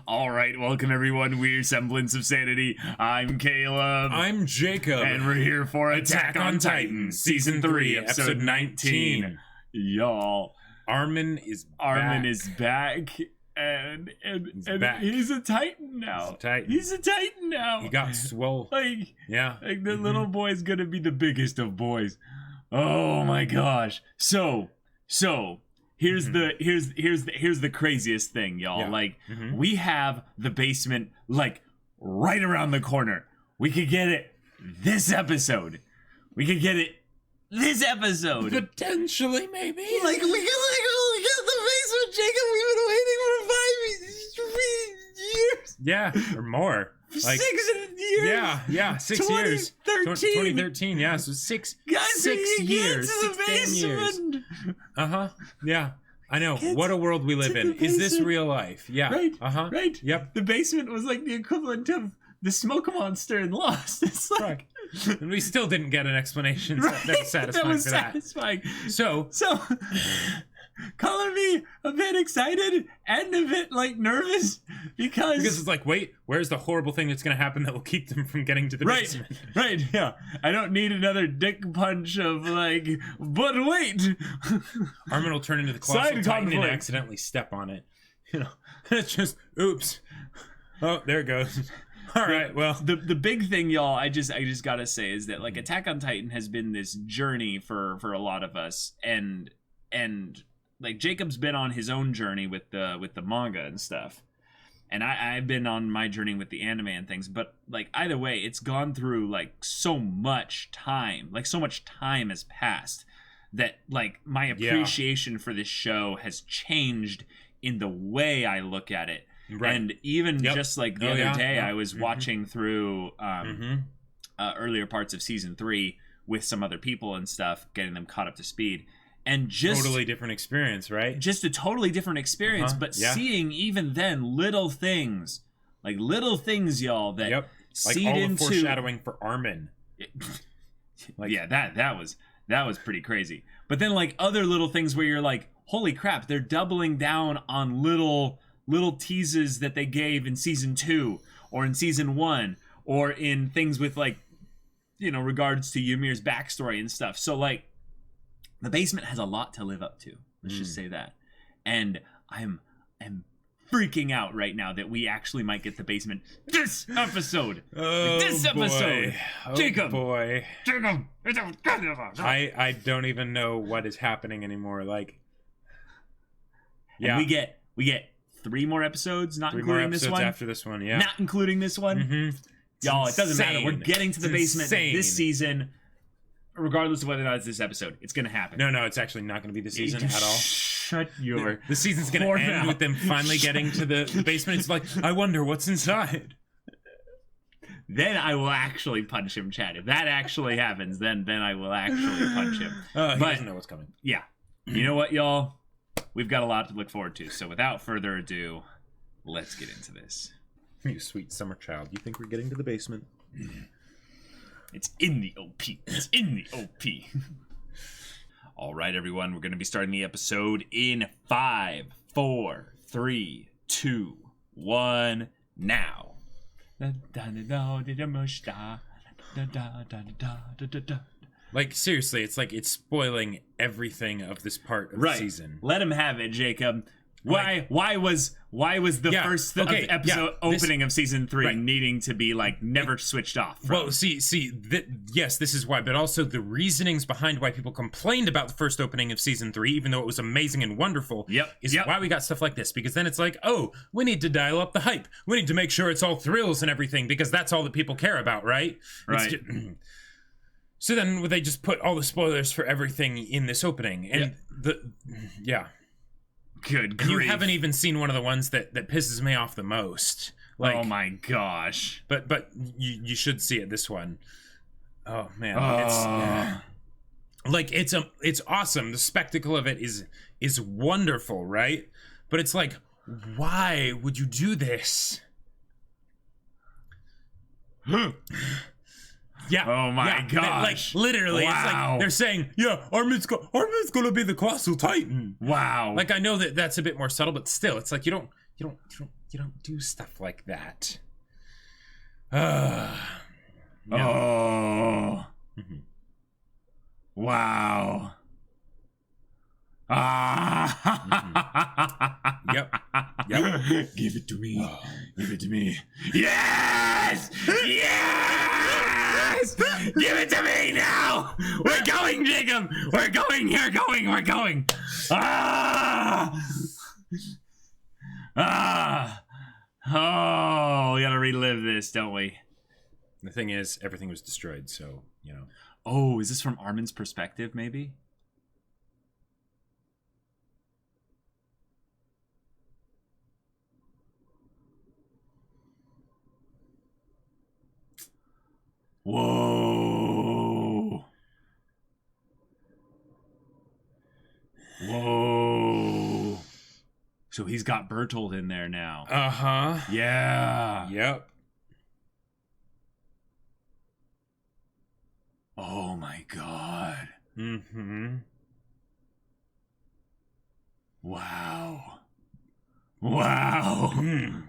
All right, welcome everyone. We're Semblance of Sanity. I'm Caleb. I'm Jacob. And we're here for Attack on Titan, Season 3, Episode 19. Y'all. Armin is back. And he's a Titan now. He's a Titan now. He got swole. Like the little boy's gonna be the biggest of boys. Oh my gosh. So here's the craziest thing, y'all. Yeah. Like we have the basement like right around the corner. We could get it this episode. Potentially, maybe. Like we could literally get the basement, Jacob. We've been waiting for 5 years. Yeah, or more. Like 6 years. Yeah, 6 years. 2013. Yeah, so six years. 6 damn years. Yeah. I know. What a world we live in. Is this real life? Yeah. Right. Right. Yep. The basement was like the equivalent of the smoke monster in Lost. It's like, and we still didn't get an explanation that was satisfying So calling me a bit excited and a bit like nervous because it's like, wait, where's the horrible thing that's going to happen that will keep them from getting to the basement? Right. Yeah. I don't need another dick punch of like, but wait. Armin will turn into the colossal titan and accidentally step on it. You know, it's just, oops. Oh, there it goes. All right, well, the big thing, y'all, I just gotta say is that like Attack on Titan has been this journey for a lot of us, and like Jacob's been on his own journey with the manga and stuff, and I've been on my journey with the anime and things. But like either way, it's gone through like so much time has passed that like my appreciation for this show has changed in the way I look at it. Right. And even just like the other day, I was watching through earlier parts of season 3 with some other people and stuff, getting them caught up to speed. And just totally different experience, right? Just a totally different experience, but seeing even then little things, y'all, that seed all into the foreshadowing for Armin. That was pretty crazy. But then like other little things where you're like, holy crap, they're doubling down on little teases that they gave in season 2 or in season 1 or in things with like, you know, regards to Ymir's backstory and stuff. So like the basement has a lot to live up to. Let's just say that. And I'm freaking out right now that we actually might get the basement this episode. Jacob. Boy. I don't even know what is happening anymore. Like, and we get 3 more episodes, not including this one. After this one, yeah. Not including this one. Y'all, it doesn't matter. We're getting to the basement this season, regardless of whether or not it's this episode. It's going to happen. No, it's actually not going to be this season at all. Shut your The season's going to end with them finally getting to the basement. It's like, I wonder what's inside. Then I will actually punch him, Chad. If that actually happens, then I will actually punch him. He doesn't know what's coming. Yeah. You know what, y'all? We've got a lot to look forward to. So without further ado, let's get into this. You sweet summer child. You think we're getting to the basement? It's in the OP. It's in the OP. All right, everyone. We're going to be starting the episode in 5, 4, 3, 2, 1, now. Like, seriously, it's like it's spoiling everything of this part of the season. Let him have it, Jacob. Why was the first episode opening of season 3 needing to be like never switched off? Well, yes, this is why, but also the reasonings behind why people complained about the first opening of season 3, even though it was amazing and wonderful, is why we got stuff like this. Because then it's like, oh, we need to dial up the hype. We need to make sure it's all thrills and everything because that's all that people care about, right? Right. So then they just put all the spoilers for everything in this opening, and Good grief. You haven't even seen one of the ones that pisses me off the most. Like, oh my gosh! But you should see it. This one. Oh man, it's awesome. The spectacle of it is wonderful, right? But it's like, why would you do this? Yeah. Oh my gosh. Like literally, it's like they're saying, Armin's gonna be the colossal titan. Wow. Like I know that's a bit more subtle, but still, it's like you You don't do stuff like that. No. Oh. Mm-hmm. Wow. Ah. Yep. Yep. Give it to me. Oh. Give it to me. Yes! Yes! Give it to me now! We're going, Jacob! We're going! You're going! We're going! Ah! Ah! Oh, we gotta relive this, don't we? The thing is, everything was destroyed, so, you know. Oh, is this from Armin's perspective, maybe? Whoa. Whoa. So he's got Bertold in there now. Uh-huh. Yeah. Yep. Oh my god. Mm-hmm. Wow. Wow. Mm.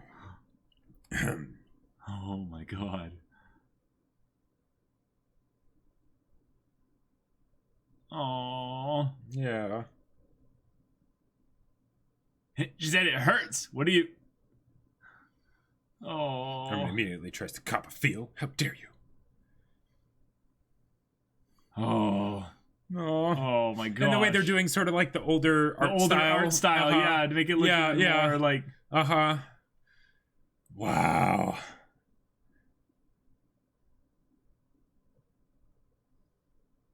Oh my god. Oh. Yeah. She said it hurts. What do you... Oh. Herman immediately tries to cop a feel. How dare you? Oh. Oh my god. And the way they're doing sort of like the older art style. Yeah, to make it look more like... Uh-huh. Wow.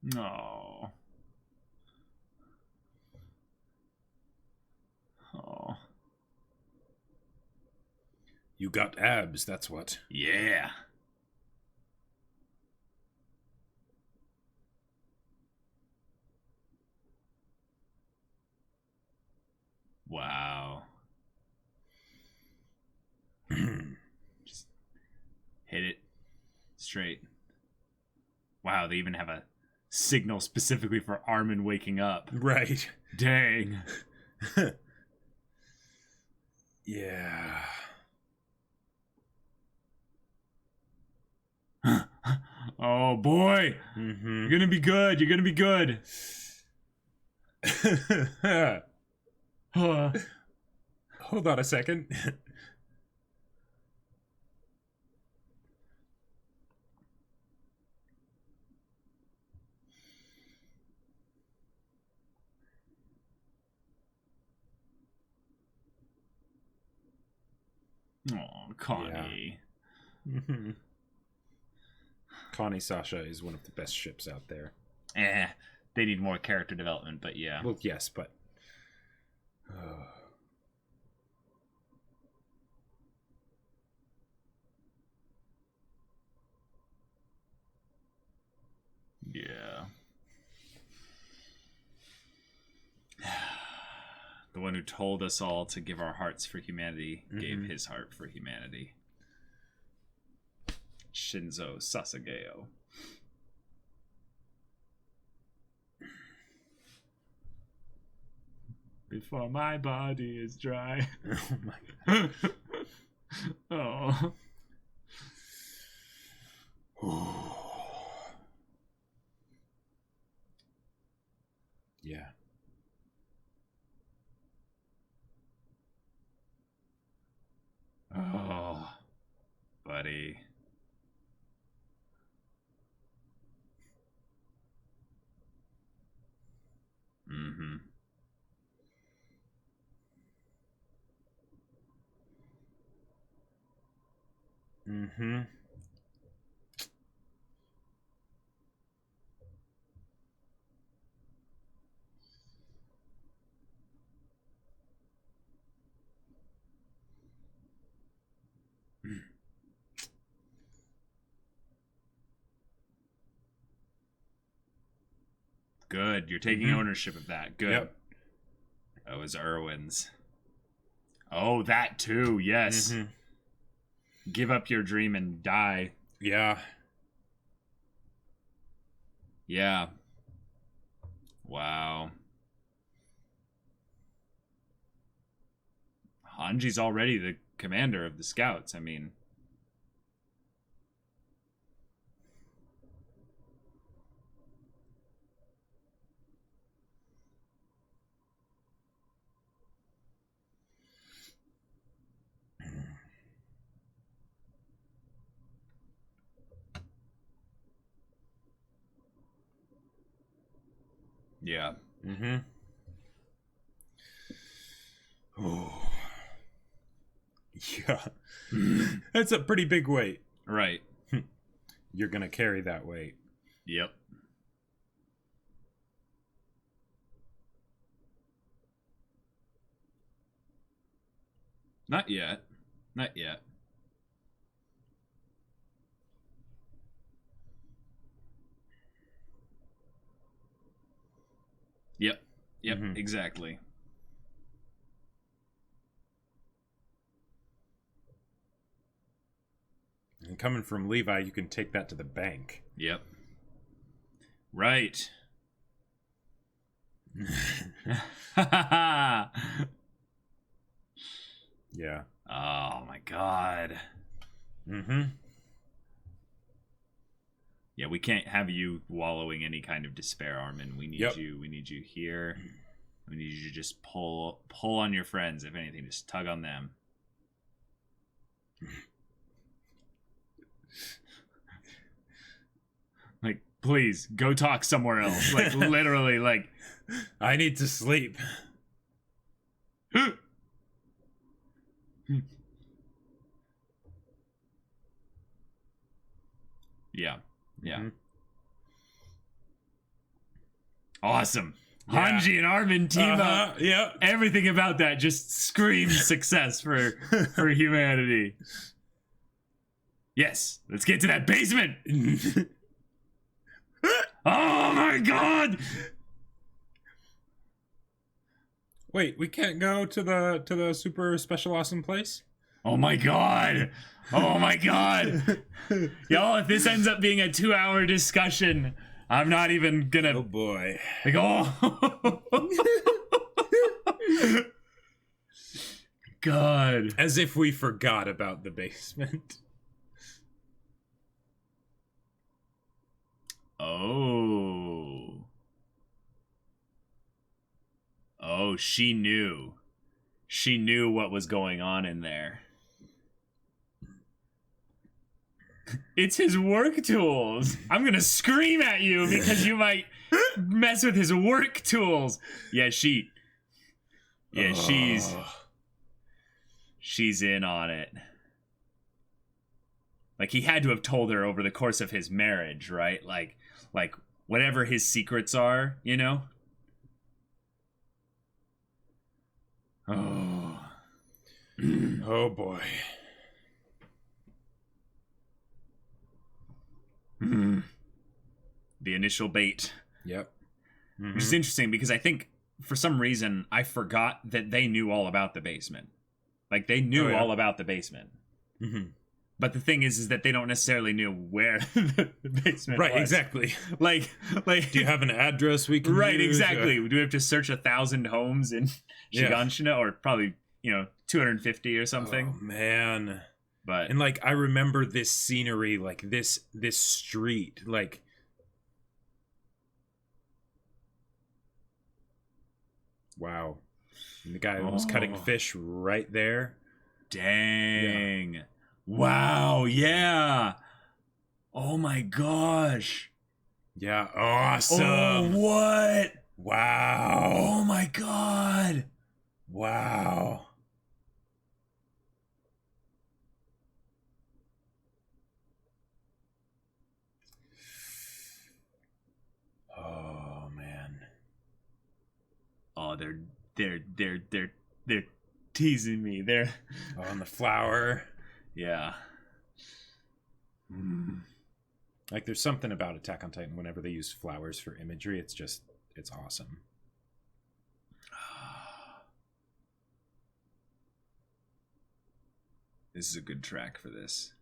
No. Oh. You got abs, that's what. Yeah. Wow. Just hit it straight. Wow, they even have a signal specifically for Armin waking up. Right. Dang. Yeah. Oh boy. Mm-hmm. You're gonna be good. You're gonna be good. Hold on a second. Oh, Connie. Yeah. Mm-hmm. Connie Sasha is one of the best ships out there. They need more character development, but yeah. Well, yes, but... Yeah. The one who told us all to give our hearts for humanity gave his heart for humanity. Shinzo Sasageo. Before my body is dry. Oh my god. Oh. Yeah. Oh, buddy. Mm-hmm. Mm-hmm. Good. You're taking ownership of that. Good. Yep. That was Irwin's. Oh, that too. Yes. Give up your dream and die. Yeah. Yeah. Wow. Hanji's already the commander of the scouts. I mean, yeah. Mm-hmm. Oh. Yeah. That's a pretty big weight. Right. You're gonna carry that weight. Yep. Not yet. Not yet. Yep. Yep, exactly. And coming from Levi, you can take that to the bank. Yep. Right. Yeah. Oh my god. Mm-hmm. Yeah, we can't have you wallowing any kind of despair, Armin. We need you. We need you here. We need you to just pull on your friends. If anything, just tug on them. Like, please go talk somewhere else. Like, literally, like, I need to sleep. Yeah. Yeah. Awesome. Yeah. Hanji and Armin team up. Yeah. Everything about that just screams success for humanity. Yes. Let's get to that basement. Oh my god. Wait, we can't go to the super special awesome place? Oh my god. Oh my god. Y'all, if this ends up being a 2-hour discussion, I'm not even gonna... Oh boy. Like, oh. God. As if we forgot about the basement. Oh. Oh, she knew. She knew what was going on in there. It's his work tools. I'm gonna scream at you because you might mess with his work tools. Yeah, she's in on it. Like, he had to have told her over the course of his marriage, right? Like whatever his secrets are, you know? Oh. Oh boy. The initial bait. Yep. Which is interesting because I think for some reason I forgot that they knew all about the basement. Like, they knew all about the basement. But the thing is that they don't necessarily know where the basement was. Right, exactly. Like, do you have an address we can Right, use? exactly. Do we have to search 1,000 homes in Shiganshina, or probably 250 or something? Oh man. But and like, I remember this scenery, like this street, like, wow. And the guy was cutting fish right there. Dang. Yeah. Wow, yeah. Oh my gosh. Yeah, awesome. Oh, what? Wow. Oh my god. Wow. Oh man. Oh, they're teasing me. They're on the flower. Yeah. Like, there's something about Attack on Titan whenever they use flowers for imagery. It's awesome. This is a good track for this.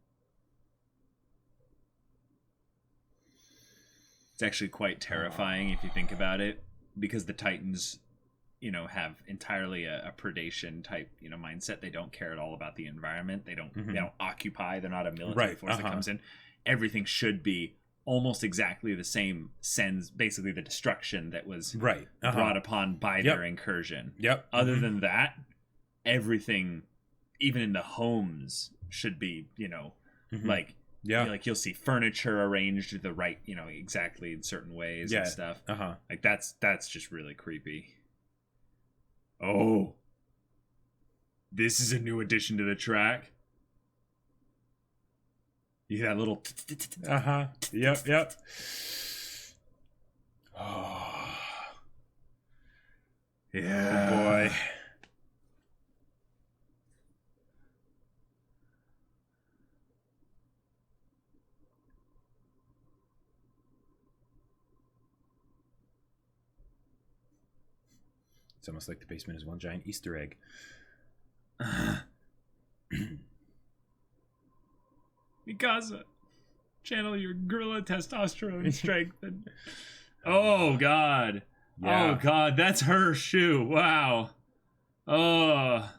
It's actually quite terrifying if you think about it, because the Titans you know, have entirely a predation type, you know, mindset. They don't care at all about the environment. They don't occupy. They're not a military force that comes in. Everything should be almost exactly the same, sends basically the destruction that was brought upon by their incursion. Other than that, everything, even in the homes, should be, you know, like you'll see furniture arranged the right, you know, exactly in certain ways and stuff. Like that's just really creepy. Oh, this is a new addition to the track. You hear that little Yep. Oh. Yeah. Oh boy. It's almost like the basement is one giant Easter egg. Mikasa, channel your gorilla testosterone strength. And... Oh God. Yeah. Oh God, that's her shoe. Wow. Oh.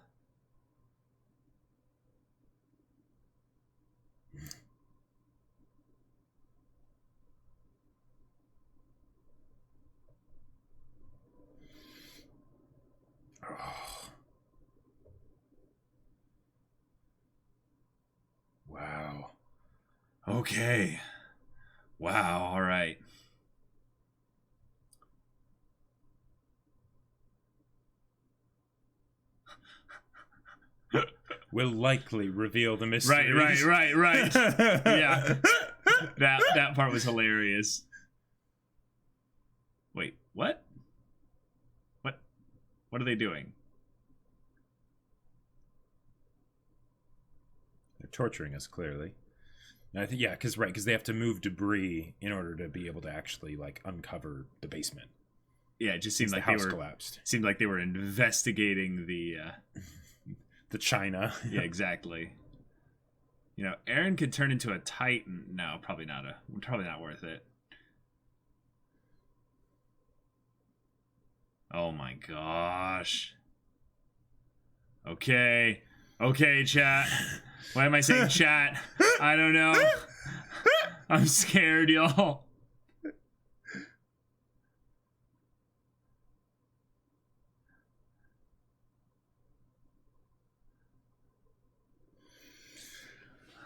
Wow. Okay. Wow, all right. Will likely reveal the mystery. Right. Yeah. That part was hilarious. Wait, what? What are they doing? They're torturing us, clearly. And I think, yeah, because they have to move debris in order to be able to actually, like, uncover the basement. Yeah, it just seemed like the house collapsed. Seemed like they were investigating the China. Yeah, exactly. You know, Eren could turn into a Titan. No, probably not worth it. Oh my gosh. Okay, chat. Why am I saying chat? I don't know. I'm scared, y'all.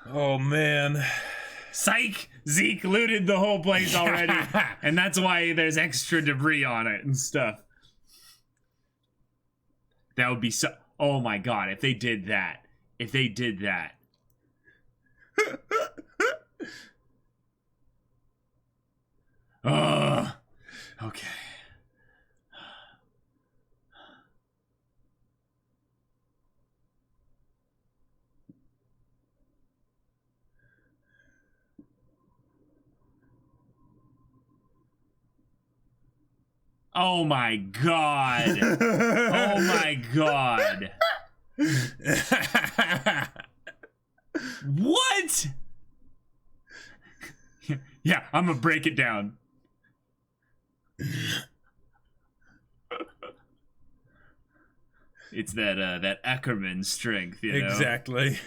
Oh man. Psych! Zeke looted the whole place already. And that's why there's extra debris on it and stuff. That would be so... Oh my god, if they did that. Okay. Oh my god. Oh my god. What? Yeah, I'm gonna break it down. It's that Ackerman strength, you know? Exactly.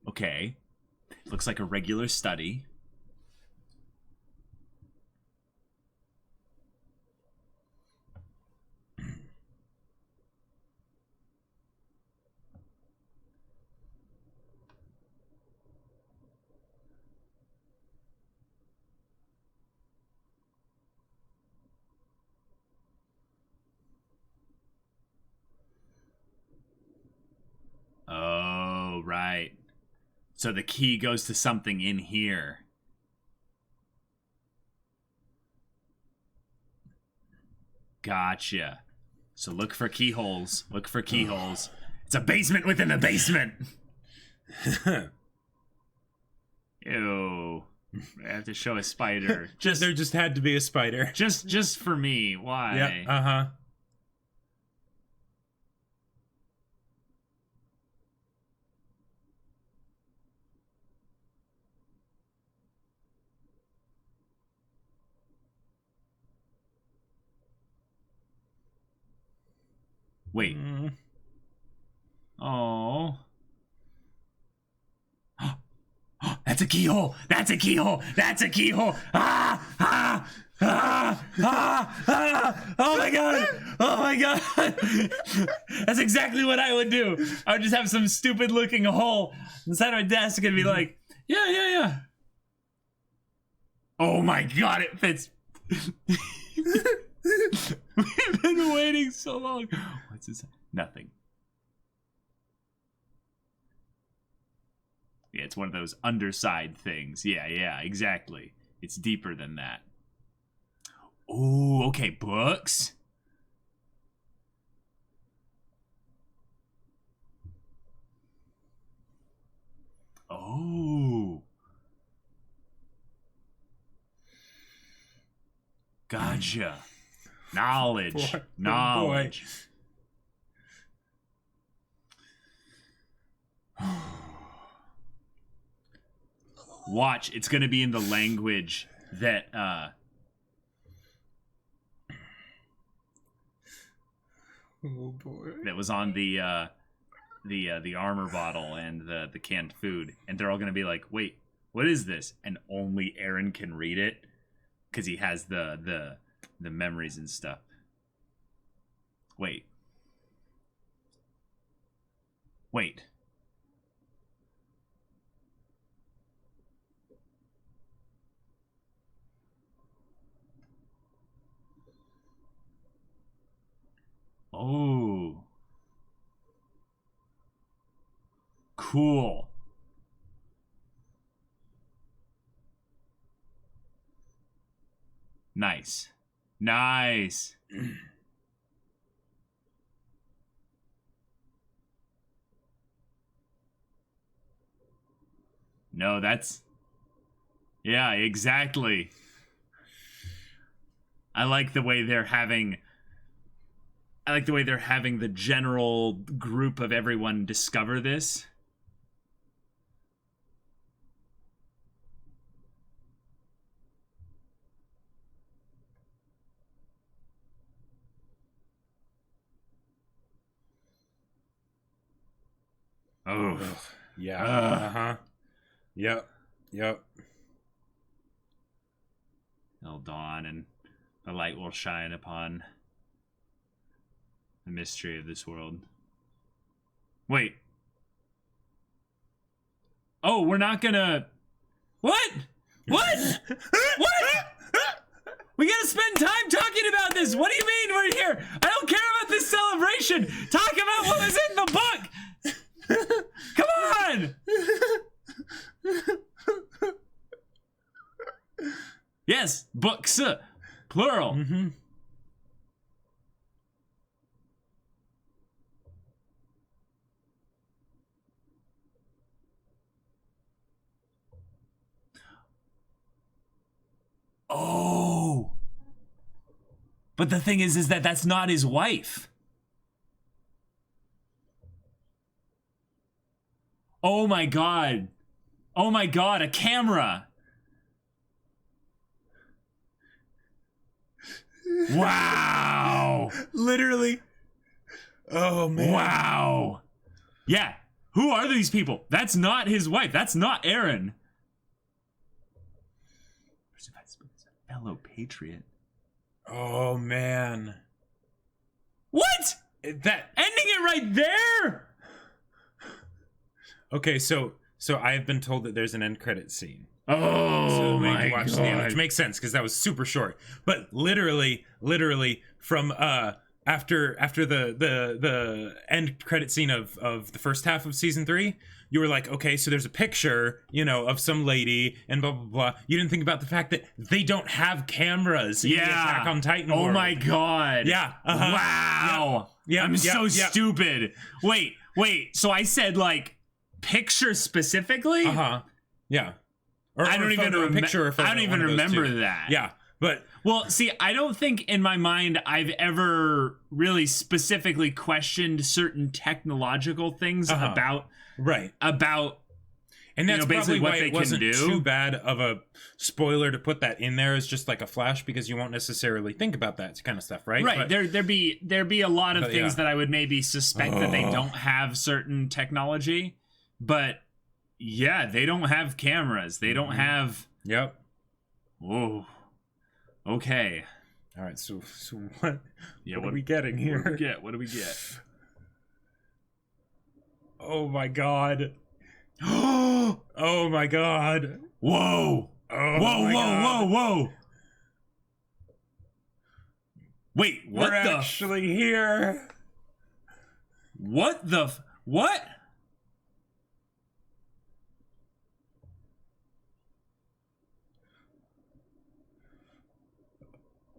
Okay. Looks like a regular study. Oh, right. So the key goes to something in here. Gotcha. So look for keyholes. Look for keyholes. It's a basement within a basement. Ew. I have to show a spider. There just had to be a spider. Just for me. Why? Yep. Uh-huh. Wait. Oh. That's a keyhole. That's a keyhole. That's a keyhole. Ah! Ah! Ah! Ah! Ah! Oh my god! Oh my god! That's exactly what I would do. I would just have some stupid looking hole inside my desk and be like, yeah. Oh my god, it fits. We've been waiting so long. What's this? Nothing. Yeah, it's one of those underside things. Yeah, exactly. It's deeper than that. Ooh, okay, books. Oh. Gotcha. Knowledge. Knowledge. Watch, it's gonna be in the language that oh boy. That was on the armor bottle and the canned food, and they're all gonna be like, wait, what is this? And only Aaron can read it because he has the memories and stuff. Wait. Oh. Cool. Nice. No, that's... Yeah, exactly. I like the way they're having the general group of everyone discover this. Oh. Yeah. Yep. It'll dawn and the light will shine upon the mystery of this world. Wait. Oh, we're not gonna... What? What? We gotta spend time talking about this. What do you mean we're here? I don't care about this celebration. Talk about what was in the book. Come on. Yes, books, plural. Mm-hmm. Oh. But the thing is that that's not his wife. Oh my god. Oh my god, a camera. Wow. Literally. Oh man. Wow. Yeah. Who are these people? That's not his wife. That's not Aaron. Fellow patriot. Oh man. What? That ending it right there? Okay, so I have been told that there's an end credit scene. Oh so my god. Which makes sense because that was super short. But literally from after the end credit scene of the first half of season 3, you were like, okay, so there's a picture, of some lady and blah blah blah. You didn't think about the fact that they don't have cameras in the Attack on Titan world. Oh my god. Yeah. Wow. Yeah. I'm so stupid. Wait. So I said like picture specifically? Yeah. I don't even remember that. Yeah. But well, see, I don't think in my mind I've ever really specifically questioned certain technological things about And that's basically probably what why they it can wasn't do. too bad of a spoiler to put that in there as just like a flash, because you won't necessarily think about that kind of stuff, right? Right. But, There'd be a lot of things that I would maybe suspect that they Oh. don't have certain technology, but yeah, they don't have cameras. They don't have. Yep. Whoa. Okay. All right. So what? Yeah. What are we getting here? What do we get? Oh my god. Oh my god. Whoa. Oh Whoa. my Whoa. god. Whoa. Wait. What We're the? actually here. What the? What?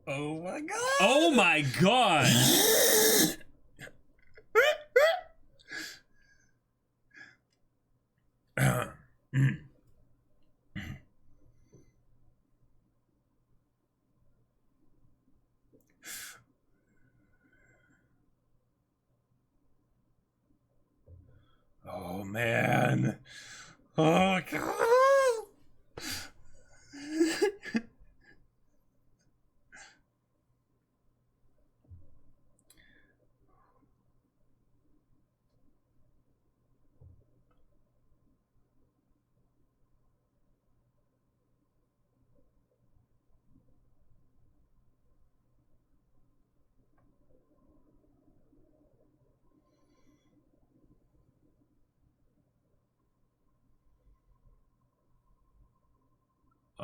Oh my god. Oh my god. Oh man. Oh god.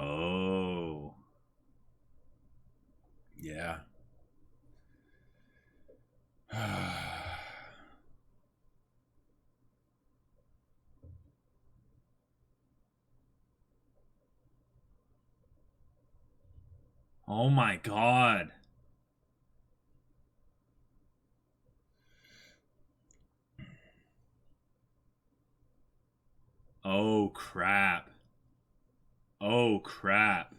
Oh. Yeah. Oh my god. Oh crap. Oh crap.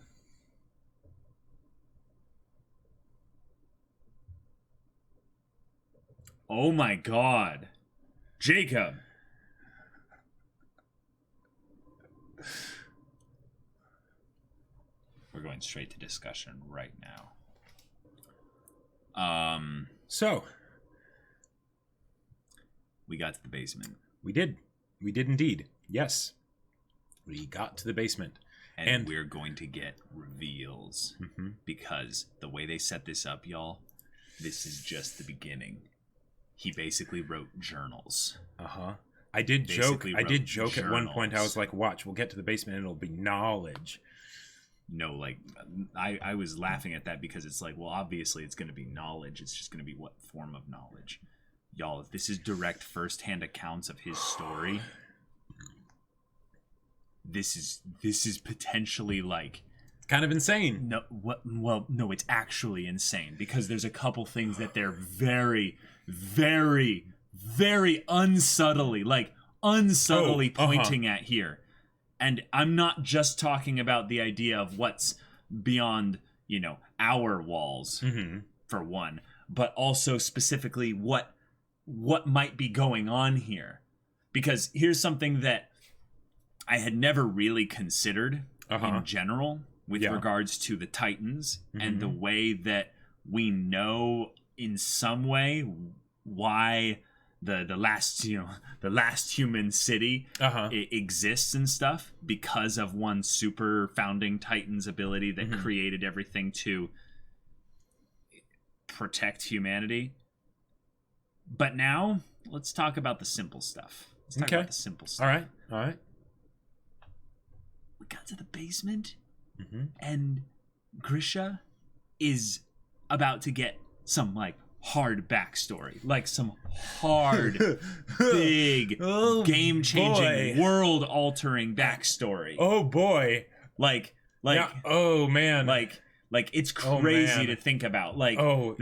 Oh my god. Jacob. We're going straight to discussion right now. So we got to the basement. we did indeed. Yes, we got to the basement, and we're going to get reveals because the way they set this up, y'all, this is just the beginning. He basically wrote journals. I did joke at one point. I was like, watch, we'll get to the basement and it'll be knowledge. No, like, I was laughing at that because it's like, well, obviously it's going to be knowledge. It's just going to be what form of knowledge. Y'all, if this is direct first-hand accounts of his story, this is potentially like kind of insane. No, it's actually insane because there's a couple things that they're very, very, very unsubtly pointing at here. And I'm not just talking about the idea of what's beyond, our walls, for one, but also specifically what might be going on here. Because here's something that I had never really considered in general with regards to the Titans and the way that we know in some way why the last human city exists and stuff because of one super founding Titan's ability that created everything to protect humanity. But now let's talk about the simple stuff. Let's talk about the simple stuff. All right. We got to the basement and Grisha is about to get some hard backstory, some hard, big, game-changing, world-altering backstory. Oh boy! Oh man! It's crazy to think about. No,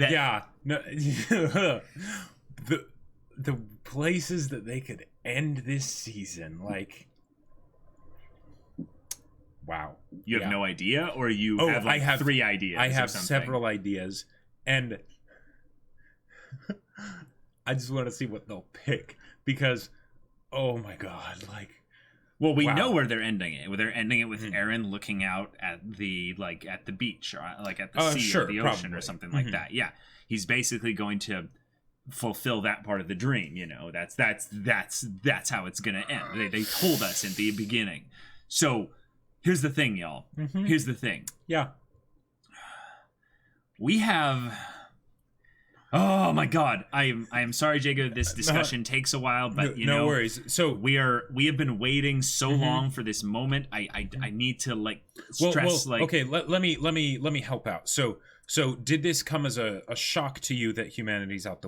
the places that they could end this season, wow. You have no idea, or you have I have 3 ideas. I have several ideas, and I just want to see what they'll pick because, oh my god, Well, we know where they're ending it. They're ending it with Eren looking out at the beach, or like at the sea or the ocean, or something like that. Yeah, he's basically going to fulfill that part of the dream. You know, that's how it's gonna end. They told us in the beginning. So here's the thing, y'all. Here's the thing. Yeah, we have. Oh my God! I am sorry, Jacob. This discussion takes a while, but no worries. So we have been waiting so long for this moment. I need to stress okay. Let me help out. So did this come as a shock to you that humanity's outside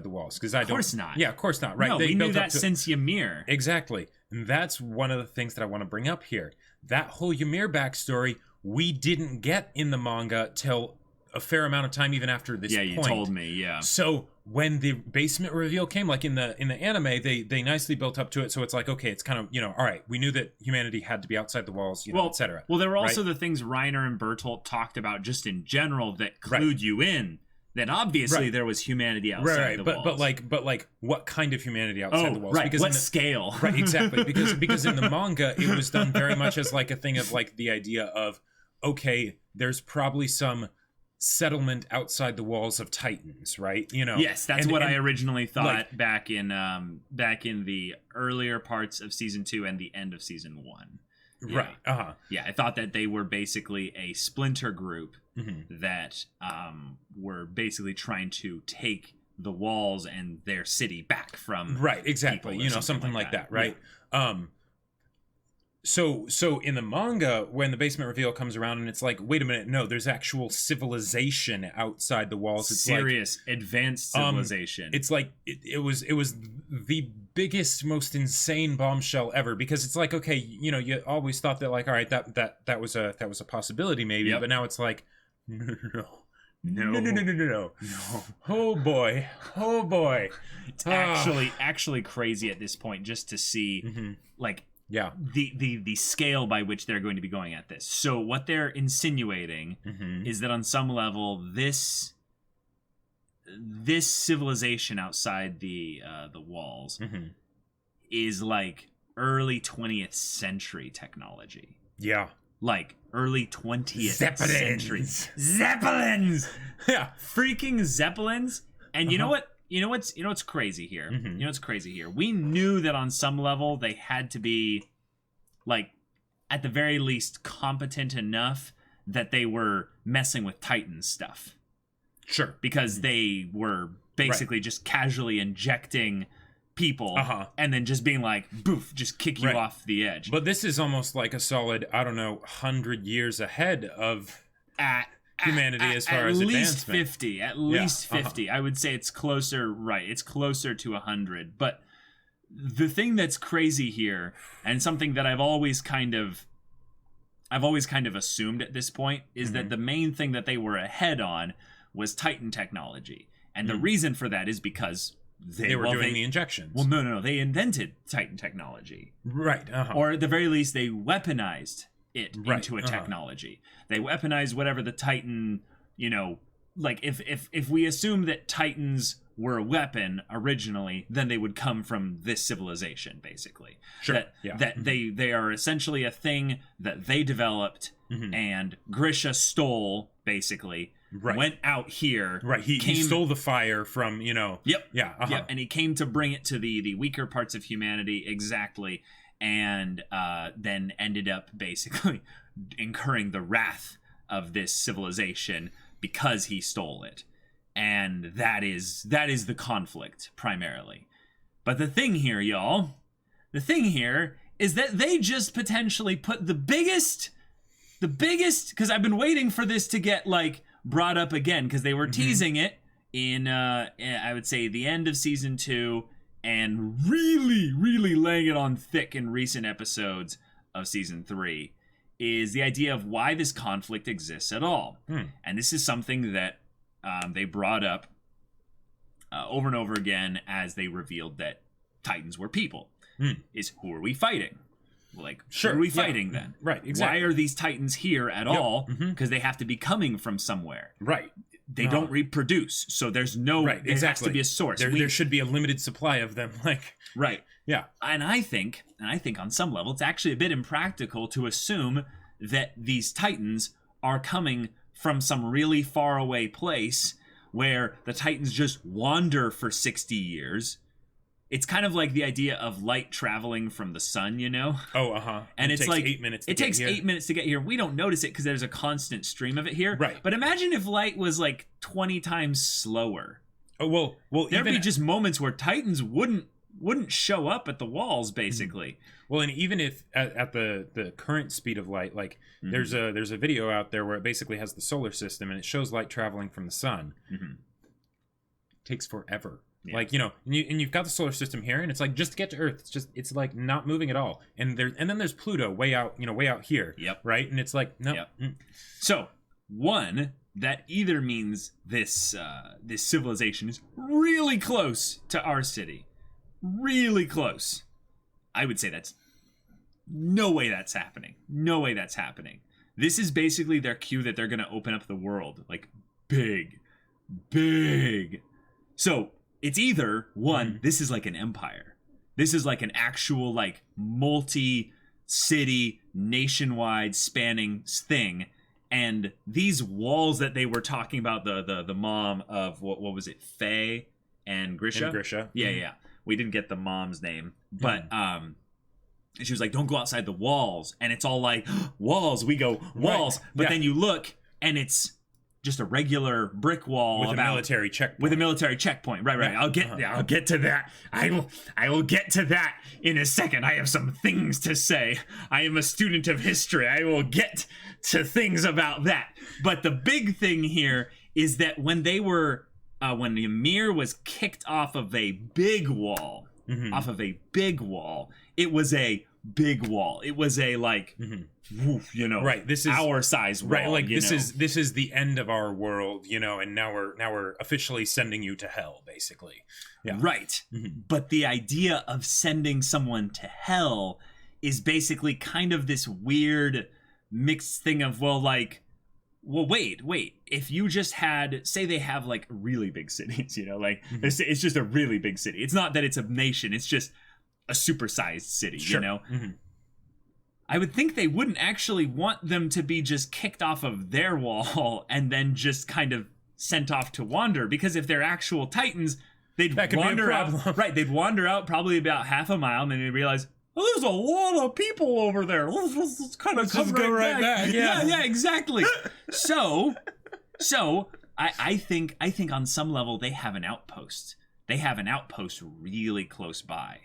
the walls? Because of course not. Yeah, of course not. Right? No, we knew that since Ymir. Exactly, and that's one of the things that I want to bring up here. That whole Ymir backstory we didn't get in the manga till a fair amount of time even after this point. Yeah, you told me, yeah. So when the basement reveal came, like in the anime, they nicely built up to it, so it's like, okay, it's kind of, all right, we knew that humanity had to be outside the walls, etc. Well, there were also the things Reiner and Bertolt talked about just in general that clued you in that obviously there was humanity outside the walls. But like what kind of humanity outside the walls? Right, because what scale? Right, exactly. Because in the manga, it was done very much as like a thing of like the idea of, okay, there's probably some settlement outside the walls of Titans, right? Yes, that's what I originally thought back in the earlier parts of season 2 and the end of season 1. Yeah. Right. Yeah, I thought that they were basically a splinter group that were basically trying to take the walls and their city back from exactly, something like that, right? Yeah. So in the manga, when the basement reveal comes around and it's like, wait a minute, no, there's actual civilization outside the walls. It's serious, advanced civilization. It's like it was the biggest, most insane bombshell ever, because it's like, okay, you always thought that like, all right, that was a possibility maybe, but now it's like, no. Oh boy. It's actually crazy at this point just to see yeah, the scale by which they're going to be going at this. So what they're insinuating is that on some level, this civilization outside the walls is like early 20th century technology. Yeah, like early 20th century Zeppelins. Yeah, freaking Zeppelins. And you know what? You know what's crazy here? You know what's crazy here? We knew that on some level they had to be, like, at the very least competent enough that they were messing with Titan stuff. Sure. Because they were basically just casually injecting people and then just being like, boof, just kick you off the edge. But this is almost like a solid, 100 years ahead of humanity as far as advancement. At least 50. I would say it's closer, it's closer to 100. But the thing that's crazy here, and something that I've always kind of assumed at this point, is that the main thing that they were ahead on was Titan technology. And the reason for that is because they were doing the injections. Well, no. They invented Titan technology. Right. Or at the very least, they weaponized it into a technology. They weaponize whatever the Titan, like if we assume that Titans were a weapon originally, then they would come from this civilization, basically. Sure. That they are essentially a thing that they developed and Grisha stole, basically. Went out here. Right. He stole the fire from, Yep. Yeah. Yep. And he came to bring it to the weaker parts of humanity. Exactly. And then ended up basically incurring the wrath of this civilization because he stole it. And that is the conflict primarily. But the thing here, y'all, is that they just potentially put the biggest, because I've been waiting for this to get brought up again, because they were teasing it in I would say the end of season 2 and really, really laying it on thick in recent episodes of season 3, is the idea of why this conflict exists at all. And this is something that they brought up over and over again as they revealed that Titans were people. Is who are we fighting? Who are we fighting then? Right, exactly. Why are these Titans here at all? Because they have to be coming from somewhere. Right. they don't reproduce, so there's no there has to be a source. There should be a limited supply of them, like yeah. And I think on some level it's actually a bit impractical to assume that these Titans are coming from some really far away place where the Titans just wander for 60 years. It's kind of like the idea of light traveling from the sun, you know? Oh, uh-huh. And it it's takes like 8 minutes. It takes 8 minutes to get here. We don't notice it because there's a constant stream of it here. Right. But imagine if light was like 20 times slower. Oh well. There'd be just moments where Titans wouldn't show up at the walls, basically. Well, and even if at the current speed of light, like there's a video out there where it basically has the solar system and it shows light traveling from the sun. It takes forever. Yeah. Like, you know, and you've got the solar system here, and it's like just to get to Earth, it's like not moving at all. And then there's Pluto way out here. Yep. Right, and it's like no. Yep. So one, that either means this civilization is really close to our city, really close. I would say that's no way that's happening. No way that's happening. This is basically their cue that they're going to open up the world, like big. So it's either one, this is like an empire. This is like an actual like multi-city, nationwide spanning thing. And these walls that they were talking about, the mom of what was it, Faye and Grisha? And Grisha. Yeah. We didn't get the mom's name, but she was like, "Don't go outside the walls," and it's all like walls. We go walls, but then you look, and it's just a regular brick wall with a military checkpoint. With a military checkpoint, right. I'll get to that. I will get to that in a second. I have some things to say. I am a student of history. I will get to things about that. But the big thing here is that when they were when Ymir was kicked off of a big wall, it was a big wall. It was a like, woof, you know, right. This is our size wall. Right, like this is the end of our world, you know, and now we're officially sending you to hell, basically. Yeah. Right. But the idea of sending someone to hell is basically kind of this weird mixed thing of wait. If you just had, say they have like really big cities, you know, like it's just a really big city. It's not that it's a nation. It's just a supersized city, you know? I would think they wouldn't actually want them to be just kicked off of their wall and then just kind of sent off to wander, because if they're actual Titans, they'd wander out. Right, they'd wander out probably about half a mile, and then they'd realize, oh, there's a lot of people over there. Let's kind of just go right back. Yeah, exactly. So I think on some level they have an outpost. They have an outpost really close by.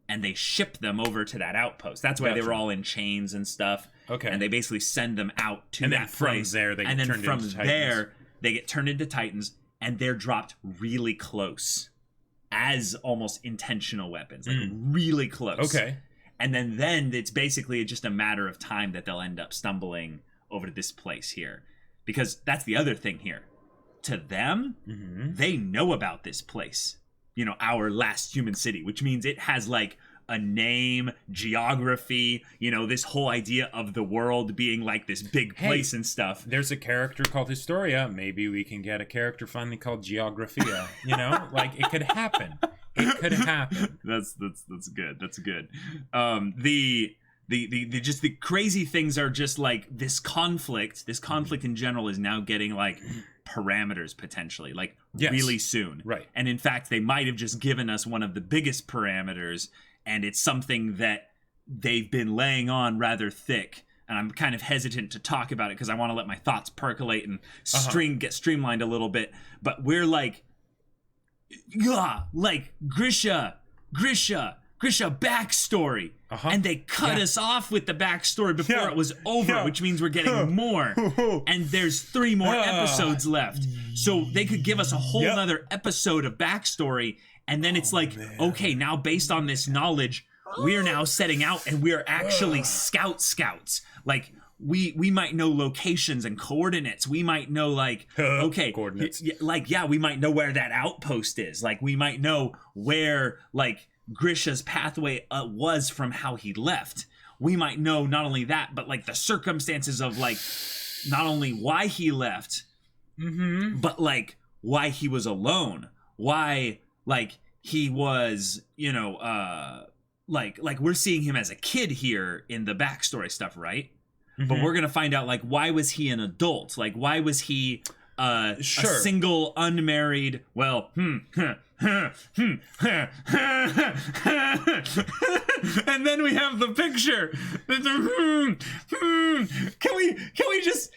And they ship them over to that outpost. That's why they were all in chains and stuff. Okay. And they basically send them out to and that place. There, they get turned into Titans. There, they get turned into Titans, and they're dropped really close as almost intentional weapons, like really close. Okay. And then it's basically just a matter of time that they'll end up stumbling over to this place here, because that's the other thing here. To them, they know about this place. You know, our last human city, which means it has like a name, geography, you know, this whole idea of the world being like this big place and stuff. There's a character called Historia. Maybe we can get a character finally called Geographia. You know, like it could happen. It could happen. That's good. That's good. The crazy things are just like this conflict in general is now getting like parameters potentially, like really soon. Right. And in fact, they might have just given us one of the biggest parameters, and it's something that they've been laying on rather thick. And I'm kind of hesitant to talk about it because I want to let my thoughts percolate and get streamlined a little bit. But we're like Grisha backstory. And they cut us off with the backstory before it was over, which means we're getting more. And there's 3 more episodes left. So they could give us a whole other episode of backstory. And then it's like, okay, now based on this knowledge, we're now setting out and we're actually scouts. Like, we might know locations and coordinates. We might know, like, okay, coordinates. We might know where that outpost is. Like, we might know where, like, Grisha's pathway was from how he left. We might know not only that, but like the circumstances of like not only why he left, but like why he was alone, why like he was, you know, like we're seeing him as a kid here in the backstory stuff, right? But we're gonna find out like why was he an adult? Like why was he a single unmarried? Well, and then we have the picture. Can we just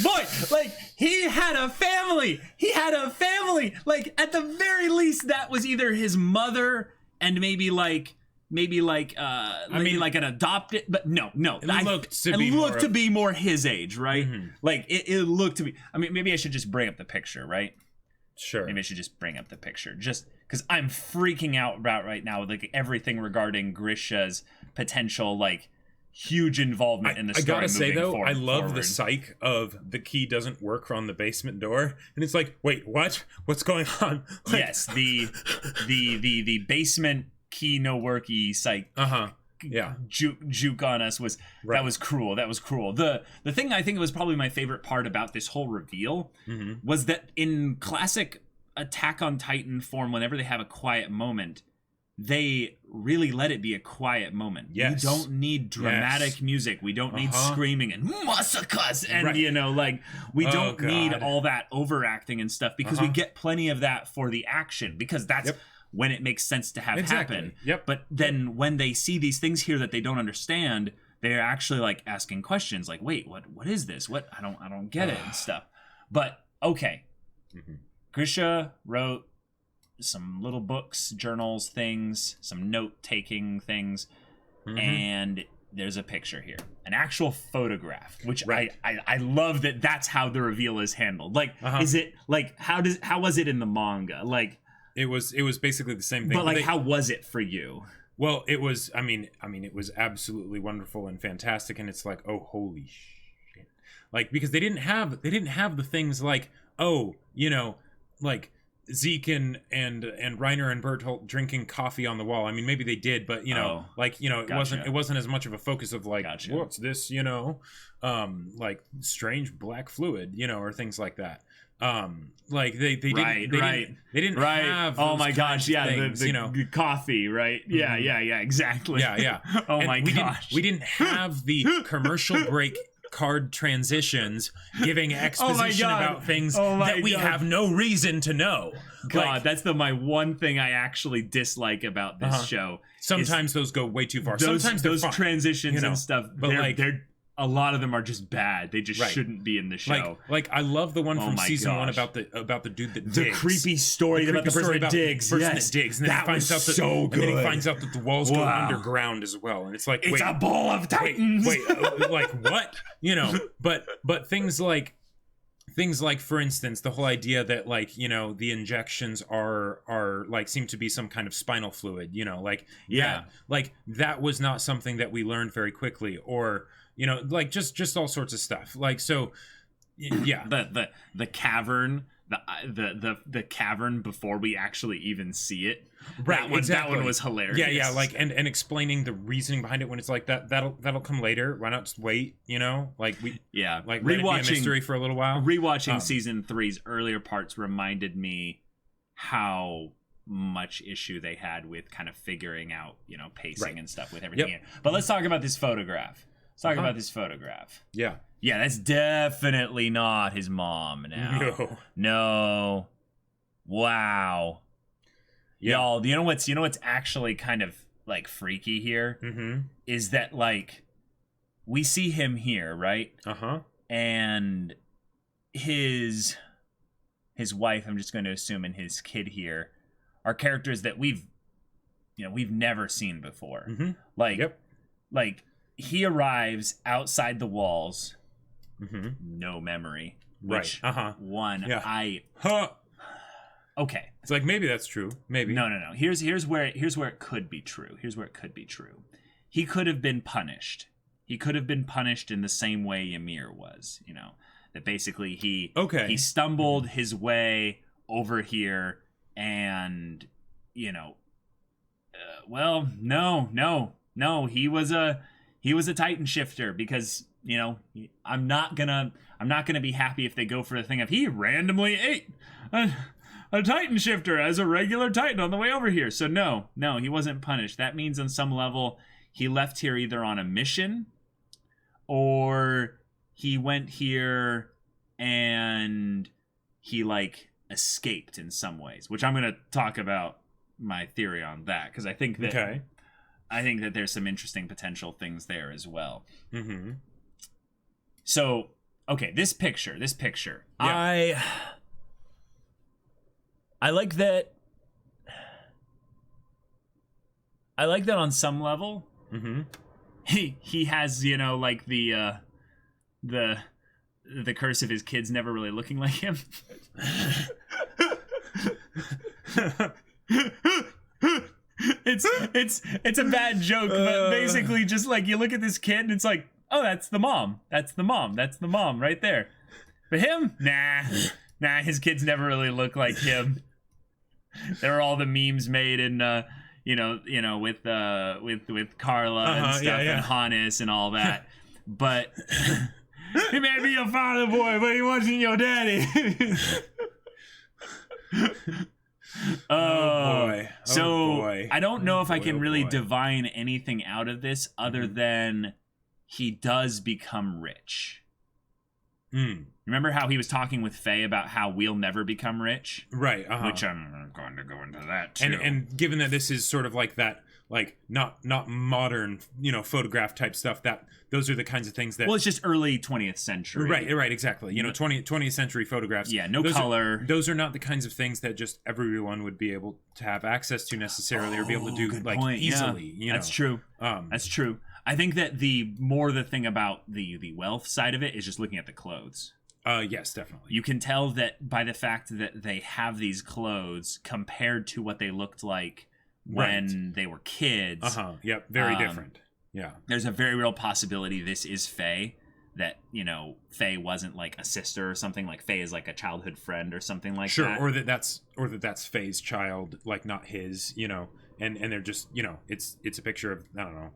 boy, like he had a family. He had a family. Like at the very least, that was either his mother and maybe like an adopted, but no, it looked to be more his age, right? Like it looked to be. I mean, maybe I should just bring up the picture, right? Sure. Maybe I should just bring up the picture, just because I'm freaking out about right now, like everything regarding Grisha's potential, like huge involvement in the story. I gotta say though, I love forward. the psych of the key doesn't work on the basement door, and it's like, wait, what? What's going on? Like, yes, the basement key no worky psych. Yeah, juke on us was right. That was cruel. The thing I think was probably my favorite part about this whole reveal was that in classic Attack on Titan form, whenever they have a quiet moment, they really let it be a quiet moment. Yes. We don't need dramatic music. We don't need screaming and massacres and you know, like we don't need all that overacting and stuff because we get plenty of that for the action because that's when it makes sense to have happen. But then when they see these things here that they don't understand, they're actually like asking questions like, wait, what is this? What I don't get it and stuff. But okay. Grisha wrote some little books, journals, things, some note-taking things, and there's a picture here. An actual photograph, which I love that that's how the reveal is handled. Like, is it, like, how was it in the manga? Like, It was basically the same thing. But like, how was it for you? Well, it was. I mean, it was absolutely wonderful and fantastic. And it's like, oh, holy shit! Like because they didn't have the things like, oh, you know, like Zeke and Reiner and Bertolt drinking coffee on the wall. I mean, maybe they did, but you know, like you know, it wasn't as much of a focus of like, what's this? You know, like strange black fluid, you know, or things like that. Like they didn't have oh my gosh, yeah, things, the you know, coffee, right? Yeah, exactly. Yeah. Oh my gosh, we didn't have the commercial break card transitions giving exposition about things that we have no reason to know. God, like, that's my one thing I actually dislike about this show. Sometimes those go way too far. Sometimes those fun, transitions you know, and stuff, but they're a lot of them are just bad. They just shouldn't be in the show. Like I love the one from season 1 about the dude that digs. The creepy story about the person that digs. And then he finds out that the walls go underground as well. And it's like, it's a ball of titans. Wait, like what? You know, but things like for instance the whole idea that like you know the injections are like seem to be some kind of spinal fluid, you know, like that was not something that we learned very quickly, or you know, like just all sorts of stuff. Like so, yeah. the cavern, the cavern before we actually even see it. Right, that one was hilarious. Yeah, like and explaining the reasoning behind it when it's like that'll come later. Why not just wait? You know, like rewatching let it be a mystery for a little while. Rewatching season 3's earlier parts reminded me how much issue they had with kind of figuring out, you know, pacing and stuff with everything. But let's talk about this photograph. About this photograph. Yeah, that's definitely not his mom now. No. Wow. Yeah. Y'all, you know what's actually kind of like freaky here? Is that like we see him here, right? And his wife, I'm just going to assume, and his kid here are characters that we've never seen before. Like he arrives outside the walls, no memory. Which okay. It's like maybe that's true. Maybe no. Here's where it could be true. He could have been punished. He could have been punished in the same way Ymir was. You know, that basically he stumbled his way over here, and you know, well, no. he was a Titan shifter because, you know, I'm not gonna be happy if they go for the thing of he randomly ate a Titan shifter as a regular Titan on the way over here. So no, he wasn't punished. That means on some level he left here either on a mission or he went here and he like escaped in some ways, which I'm going to talk about my theory on that because I think that there's some interesting potential things there as well. Mm-hmm. So, okay, this picture. Yeah. I like that. I like that on some level. Mm-hmm. He has, you know, like the curse of his kids never really looking like him. It's a bad joke, but basically just like you look at this kid and it's like, oh, that's the mom right there. But him, nah, his kids never really look like him. There are all the memes made in you know with Carla and stuff and Hannes and all that. But he may be your father boy, but he wasn't your daddy. Oh boy. So I don't know if I can really divine anything out of this other than he does become rich. Remember how he was talking with Faye about how we'll never become rich? Right. Which I'm going to go into that too. And given that this is sort of like that, like not modern, you know, photograph type stuff, that those are the kinds of things that... Well, it's just early 20th century. Right, exactly. You know, 20th century photographs. Yeah, no color. Those are not the kinds of things that just everyone would be able to have access to necessarily or be able to do like easily. Yeah. You know? That's true. That's true. I think that the thing about the wealth side of it is just looking at the clothes. Yes, definitely. You can tell that by the fact that they have these clothes compared to what they looked like when they were kids. Yep, very different. Yeah. There's a very real possibility this is Faye, that, you know, Faye wasn't like a sister or something, like Faye is like a childhood friend or something like that. Sure, or that's Faye's child, like not his, you know, and they're just, you know, it's a picture of, I don't know.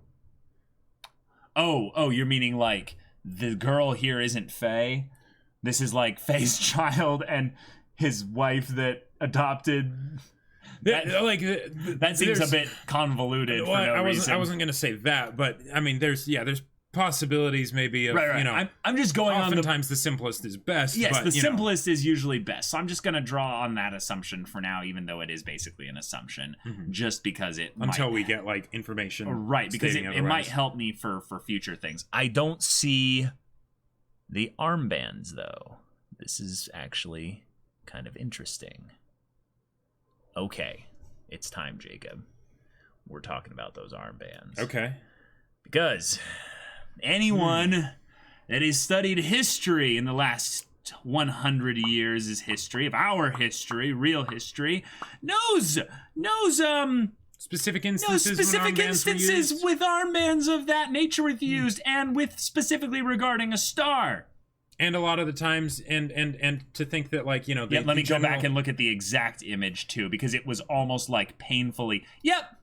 Oh, you're meaning like the girl here isn't Faye? This is like Faye's child and his wife that adopted. That seems a bit convoluted for no reason. I wasn't going to say that, but I mean, there's possibilities maybe of, right. You know. I'm just going on oftentimes the simplest is best. Yes, but, the simplest is usually best. So I'm just going to draw on that assumption for now, even though it is basically an assumption, just because it until we get like information. Right, because it might help me for future things. I don't see the armbands, though. This is actually kind of interesting. Okay, it's time, Jacob. We're talking about those armbands. Okay. Because anyone that has studied history in the last 100 years is history, of our history, real history, knows specific instances with armbands of that nature were used, and with specifically regarding a star. And a lot of the times, and to think that, like, you know... Let me go back and look at the exact image, too, because it was almost, like, painfully... Yep!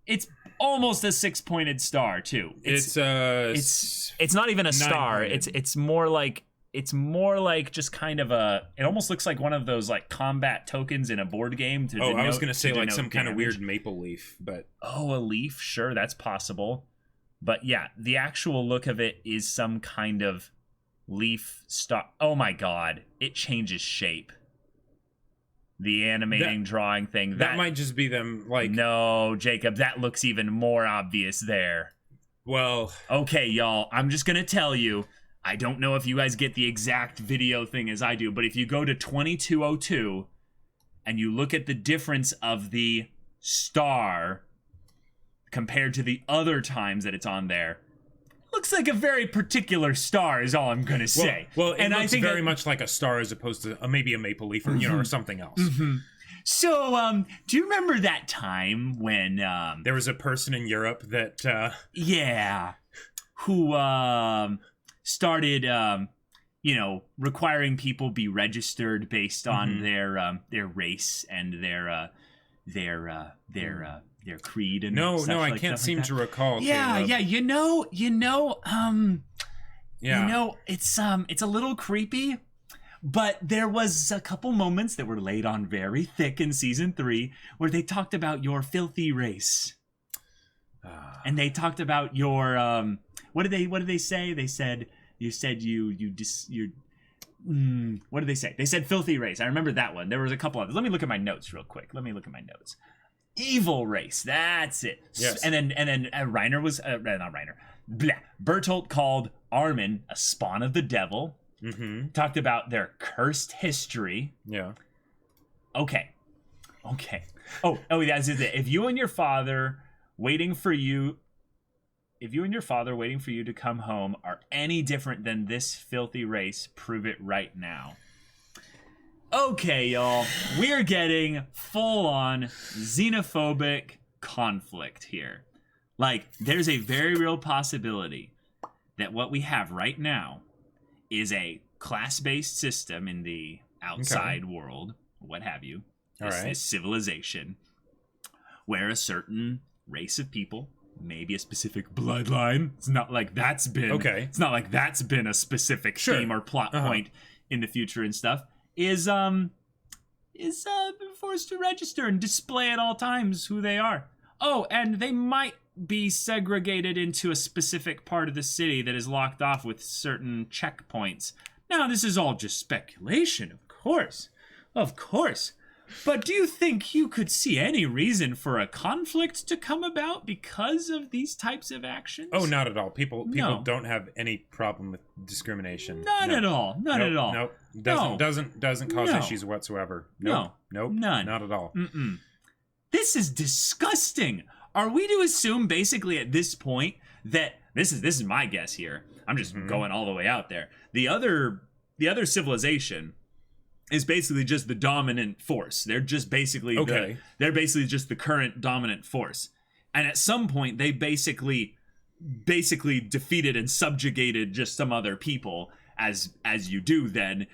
It's almost a 6-pointed star, too. It's not even a star. It's more like just kind of a... It almost looks like one of those, like, combat tokens in a board game. I was going to say, like, some kind of weird maple leaf, but... Oh, a leaf? Sure, that's possible. But, yeah, the actual look of it is some kind of... leaf star. Oh my god, it changes shape. The animating drawing thing. That might just be them, like... No, Jacob, that looks even more obvious there. Well... Okay, y'all, I'm just gonna tell you, I don't know if you guys get the exact video thing as I do, but if you go to 2202 and you look at the difference of the star compared to the other times that it's on there, looks like a very particular star is all I'm going to say. Well, and I think very much like a star as opposed to maybe a maple leaf or, you know, or something else. Mm-hmm. So, do you remember that time when... there was a person in Europe that... who started, you know, requiring people be registered based on their race and their their creed and no, stuff I like can't stuff seem like to recall. Yeah, Caleb. yeah, it's a little creepy, but there was a couple moments that were laid on very thick in season 3 where they talked about your filthy race. And they talked about your what did they say? They said what did they say? They said filthy race. I remember that one. There was a couple others. Let me look at my notes real quick. Evil race. That's it. Yes. And then Reiner was not Reiner. Blah. Bertolt called Armin a spawn of the devil. Mm-hmm. Talked about their cursed history. Yeah. Okay. Oh, that's it. If you and your father waiting for you to come home are any different than this filthy race, prove it right now. Okay, y'all. We're getting full-on xenophobic conflict here. Like, there's a very real possibility that what we have right now is a class-based system in the outside world, what have you. This civilization, where a certain race of people, maybe a specific bloodline. It's not like that's been It's not like that's been a specific theme or plot point in the future and stuff. Is forced to register and display at all times who they are. Oh, and they might be segregated into a specific part of the city that is locked off with certain checkpoints. Now, this is all just speculation, of course. But do you think you could see any reason for a conflict to come about because of these types of actions? Oh, not at all. People don't have any problem with discrimination. None at all. Nope. Doesn't cause issues whatsoever. Nope. None. Not at all. Mm-mm. This is disgusting. Are we to assume basically at this point that this is my guess here. I'm just going all the way out there. The other civilization is basically just the dominant force. They're just basically they're basically just the current dominant force. And at some point they basically defeated and subjugated just some other people as you do then.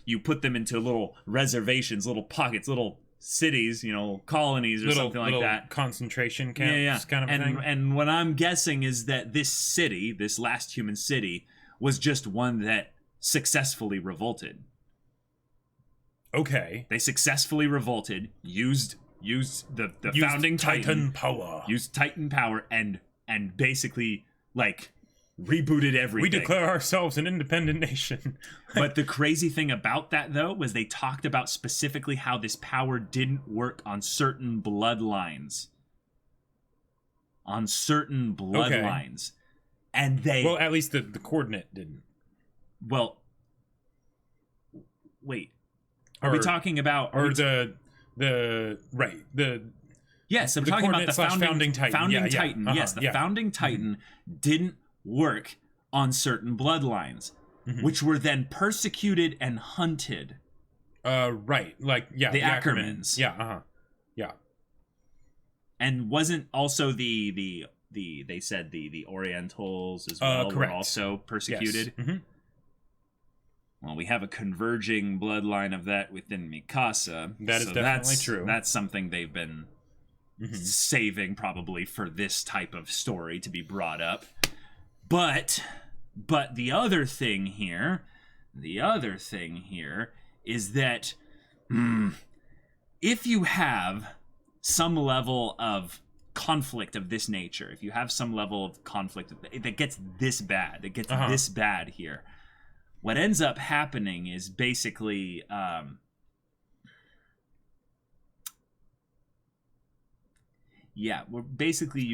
You put them into little reservations, little pockets, little cities, colonies or something like that. Concentration camps kind of thing. And what I'm guessing is that this city, this last human city, was just one that successfully revolted. Okay. They successfully revolted, used the founding Titan power. Used Titan power and basically rebooted everything. We declare ourselves an independent nation. But the crazy thing about that though was they talked about specifically how this power didn't work on certain bloodlines. And they well, at least the coordinate didn't. Well, wait. Are we talking about Yes, I'm talking about the founding Titan. Founding Titan. Yes, the founding Titan didn't work on certain bloodlines, which were then persecuted and hunted. Right. The Ackermans. Yeah. And wasn't also the they said the Orientals as well were also persecuted? Yes. Well, we have a converging bloodline of that within Mikasa. That is definitely true. That's something they've been saving probably for this type of story to be brought up. But the other thing here is that if you have some level of conflict of this nature, if you have some level of conflict that gets this bad, this bad here, what ends up happening is basically you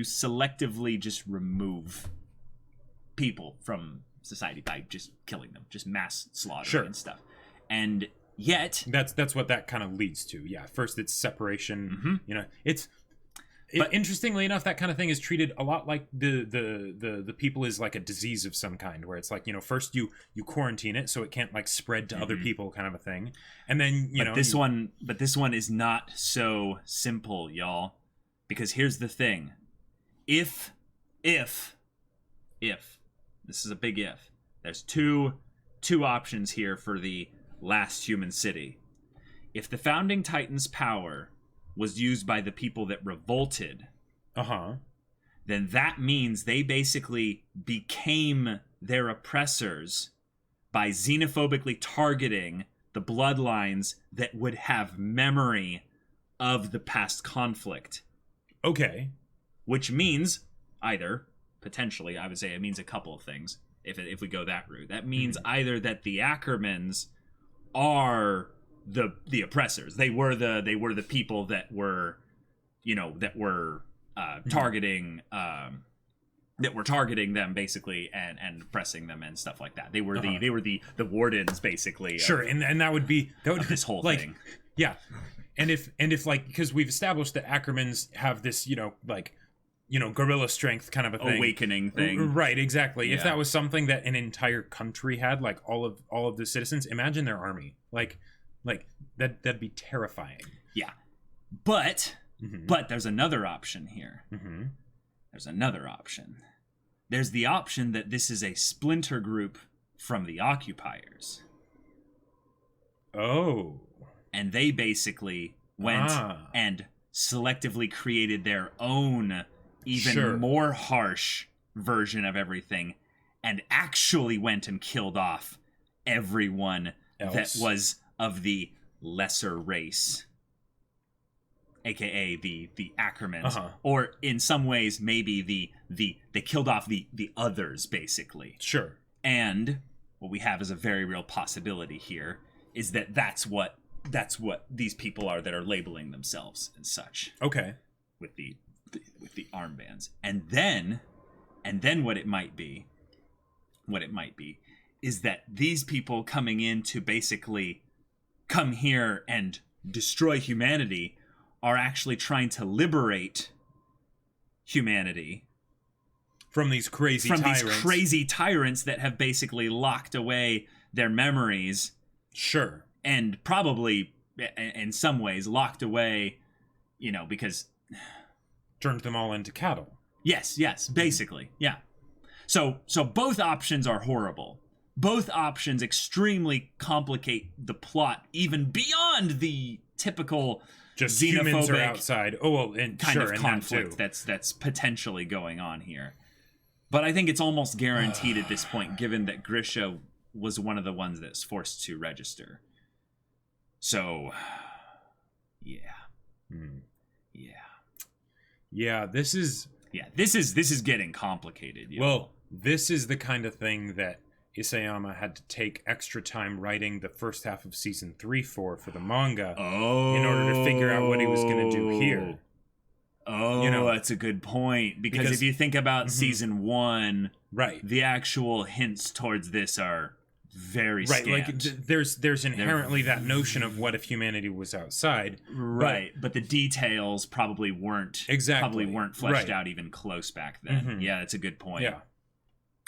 selectively just remove people from society by just killing them, just mass slaughter and stuff. And yet that's what that kind of leads to. Yeah, first it's separation. But interestingly enough, that kind of thing is treated a lot like the people is like a disease of some kind, where it's first you quarantine it so it can't spread to other people, kind of a thing, and then this one is not so simple, y'all, because here's the thing: if this is a big if, there's two options here for the last human city. If the founding Titan's power was used by the people that revolted, then that means they basically became their oppressors by xenophobically targeting the bloodlines that would have memory of the past conflict. Okay. Which means either, potentially, I would say it means a couple of things if we go that route. That means either that the Ackermans are the oppressors. They were the people that were, targeting them basically and oppressing them and stuff like that. They were the wardens basically. Sure, and that would be this whole thing. Yeah. And if like, because we've established that Ackermans have this, guerrilla strength kind of a thing. Awakening thing. Right, exactly. Yeah. If that was something that an entire country had, like all of the citizens, imagine their army. Like that'd be terrifying. Yeah. But there's another option here. There's another option. There's the option that this is a splinter group from the occupiers. Oh. And they basically went and selectively created their own, even more harsh version of everything, and actually went and killed off everyone that was of the lesser race. AKA the Ackermans, or in some ways maybe they killed off the others basically. Sure. And what we have is a very real possibility here is that that's what these people are that are labeling themselves and such. Okay. With the armbands, and then what it might be is that these people coming in to basically come here and destroy humanity are actually trying to liberate humanity from these crazy tyrants that have basically locked away their memories. Sure. And probably in some ways locked away, because turned them all into cattle. Yes, basically. Yeah. So both options are horrible. Both options extremely complicate the plot even beyond the typical just humans are outside. Oh, well, and kind of conflict that's potentially going on here. But I think it's almost guaranteed at this point, given that Grisha was one of the ones that's forced to register. So, yeah. Yeah, this is getting complicated. Well, this is the kind of thing that Isayama had to take extra time writing the first half of season 3 for the manga in order to figure out what he was going to do here. That's a good point. Because if you think about season 1, right, the actual hints towards this are very scant. Like there's inherently that notion of what if humanity was outside, right? But the details probably weren't fleshed out even close back then. Yeah, that's a good point. Yeah.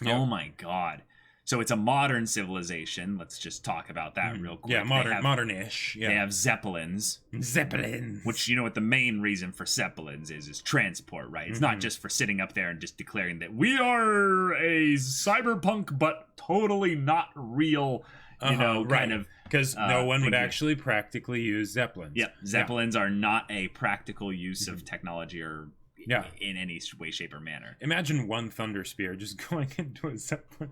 Oh my god. So it's a modern civilization. Let's just talk about that real quick. Yeah, modern-ish. Yeah. They have Zeppelins. Which, what the main reason for Zeppelins is transport, right? It's not just for sitting up there and just declaring that we are a cyberpunk, but totally not real, kind of. Because no one would actually practically use Zeppelins. Yeah, Zeppelins are not a practical use of technology or in any way, shape, or manner. Imagine one Thunder Spear just going into a Zeppelin.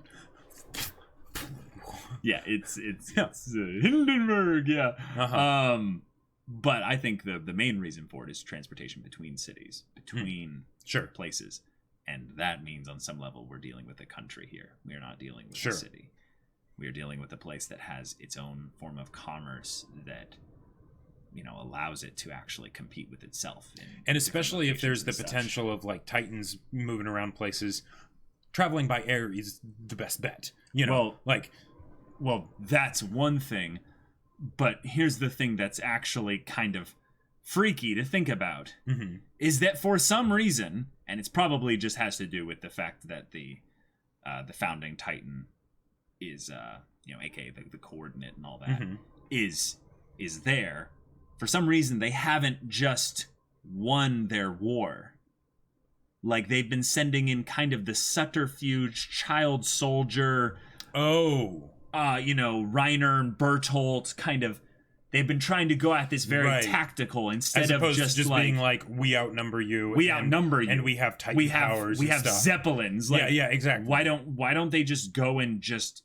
Yeah, it's Hindenburg, yeah. But I think the main reason for it is transportation between cities, between places. And that means on some level we're dealing with a country here. We are not dealing with a city. We are dealing with a place that has its own form of commerce that allows it to actually compete with itself. And especially if there's the potential of like Titans moving around places, traveling by air is the best bet. Well, that's one thing, but here's the thing that's actually kind of freaky to think about, is that for some reason, and it's probably just has to do with the fact that the founding Titan is, aka the coordinate and all that, is there. For some reason, they haven't just won their war. Like, they've been sending in kind of the subterfuge child soldier. Oh. Reiner and Bertolt kind of they've been trying to go at this very tactical instead of just like, being like, we outnumber you. We outnumber you. And we have Titan powers. We have Zeppelins. Like, yeah, exactly. Why don't they just go and just,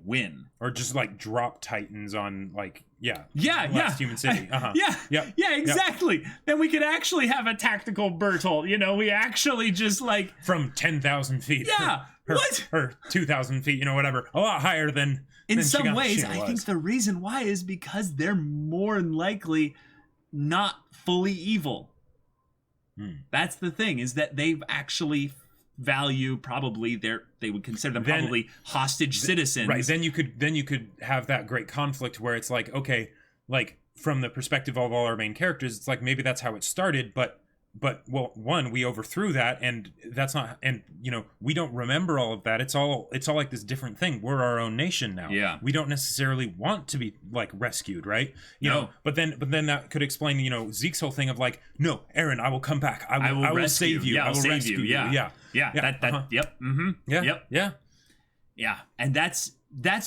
win? Or just like drop Titans on like, Last Human City. Yeah, exactly. Then we could actually have a tactical Bertolt. We actually just like from 10,000 feet. Yeah. Or 2,000 feet, whatever. A lot higher than. In some ways, I think the reason why is because they're more than likely not fully evil. That's the thing, is that they actually value probably they would consider them probably hostage citizens. Right. Then you could have that great conflict where it's like, okay, like from the perspective of all our main characters, it's like maybe that's how it started, but well, one, we overthrew that, and that's not, and we don't remember all of that. It's all like this different thing. We're our own nation now. Yeah. We don't necessarily want to be like rescued, right? You know, but then that could explain, Zeke's whole thing of like, no, Aaron, I will come back. I will save you. Yeah, I will rescue you. Yeah. Yeah. Yep. Mm-hmm. Yeah. Yep. Yeah. Yeah. And that's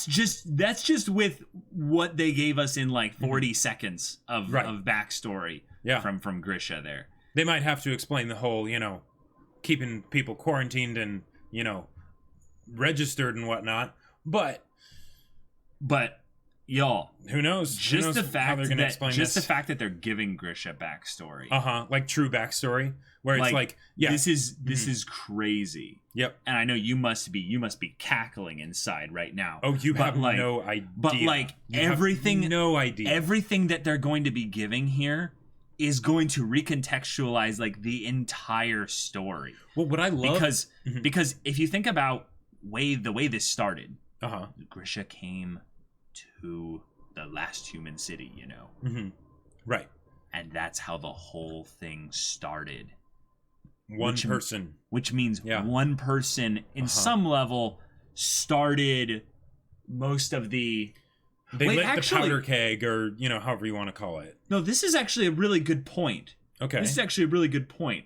just with what they gave us in like 40 seconds of backstory from Grisha there. They might have to explain the whole, keeping people quarantined and, registered and whatnot. But y'all, who knows? Just the fact that they're giving Grisha backstory. Like true backstory, where it's like, this is crazy. Yep. And I know you must be cackling inside right now. Oh, you have no idea. But like everything, no idea. Everything that they're going to be giving here is going to recontextualize like the entire story. Well, what I love because if you think about the way this started, Grisha came to the last human city, right, and that's how the whole thing started. Which means one person in some level started most of the. They lit the powder keg, or however you want to call it. No, this is actually a really good point. Okay, this is actually a really good point.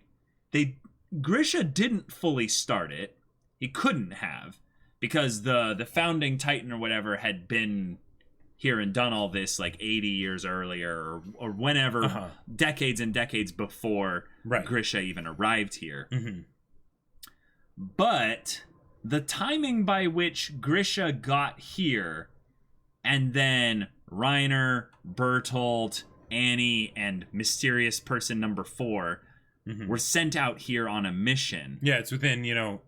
Grisha didn't fully start it. He couldn't have, because the founding Titan or whatever had been here and done all this like 80 years earlier or whenever, decades and decades before Grisha even arrived here. But the timing by which Grisha got here, and then Reiner, Bertolt, Annie, and mysterious person number 4 were sent out here on a mission. Yeah, it's within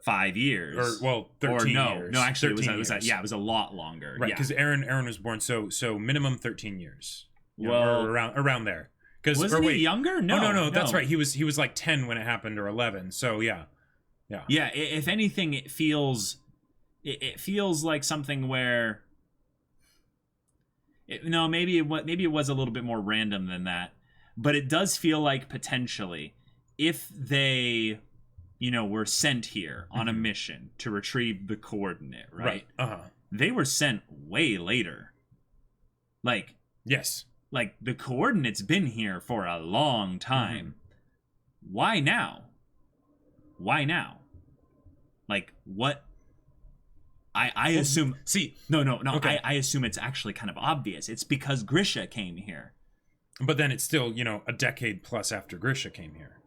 5 years, or 13 years. No, actually, it was a lot longer. Right, because Aaron was born so minimum 13 years. Well, around there. Wasn't he younger? No, that's right. He was like 10 when it happened, or 11. So yeah. If anything, it feels like something where. Maybe it was a little bit more random than that, but it does feel like potentially, if they, were sent here on a mission to retrieve the coordinate, right? They were sent way later. Like, yes, like the coordinate's been here for a long time. Why now? Like, what? I assume. See, no. Okay. I assume it's actually kind of obvious. It's because Grisha came here. But then it's still, a decade plus after Grisha came here.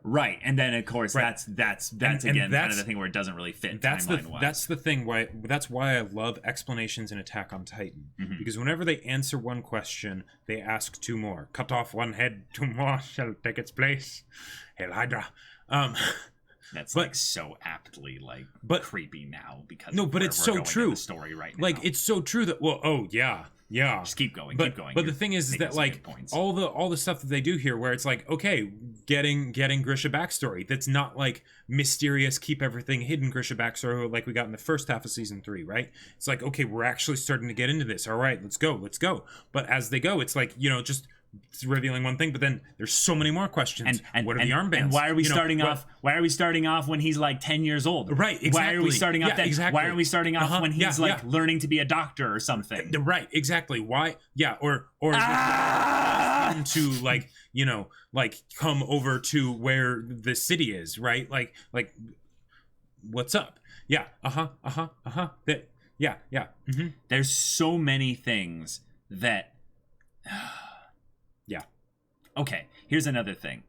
Right, and then of course that's again kind of the thing where it doesn't really fit timeline-wise. That's the thing. That's why I love explanations in Attack on Titan, because whenever they answer one question, they ask 2 more. Cut off one head, 2 more shall take its place. Hail Hydra. That's like so aptly creepy now, because but it's so true. The story right now, like it's so true that Just keep going. But the thing is that like all the stuff that they do here, where it's like, okay, getting Grisha backstory that's not like mysterious, keep everything hidden Grisha backstory like we got in the first half of season 3, right? It's like, okay, we're actually starting to get into this. All right, let's go. But as they go, it's like just. It's revealing one thing, but then there's so many more questions. And what are the armbands? And why are we starting off? Why are we starting off when he's like 10 years old? Right. Exactly. Why are we starting off? Exactly. Why are we starting off when he's learning to be a doctor or something? Right. Exactly. Why? Yeah. Or to like come over to where the city is, right? Like what's up? Yeah. Yeah. There's so many things that... Yeah. Okay, here's another thing.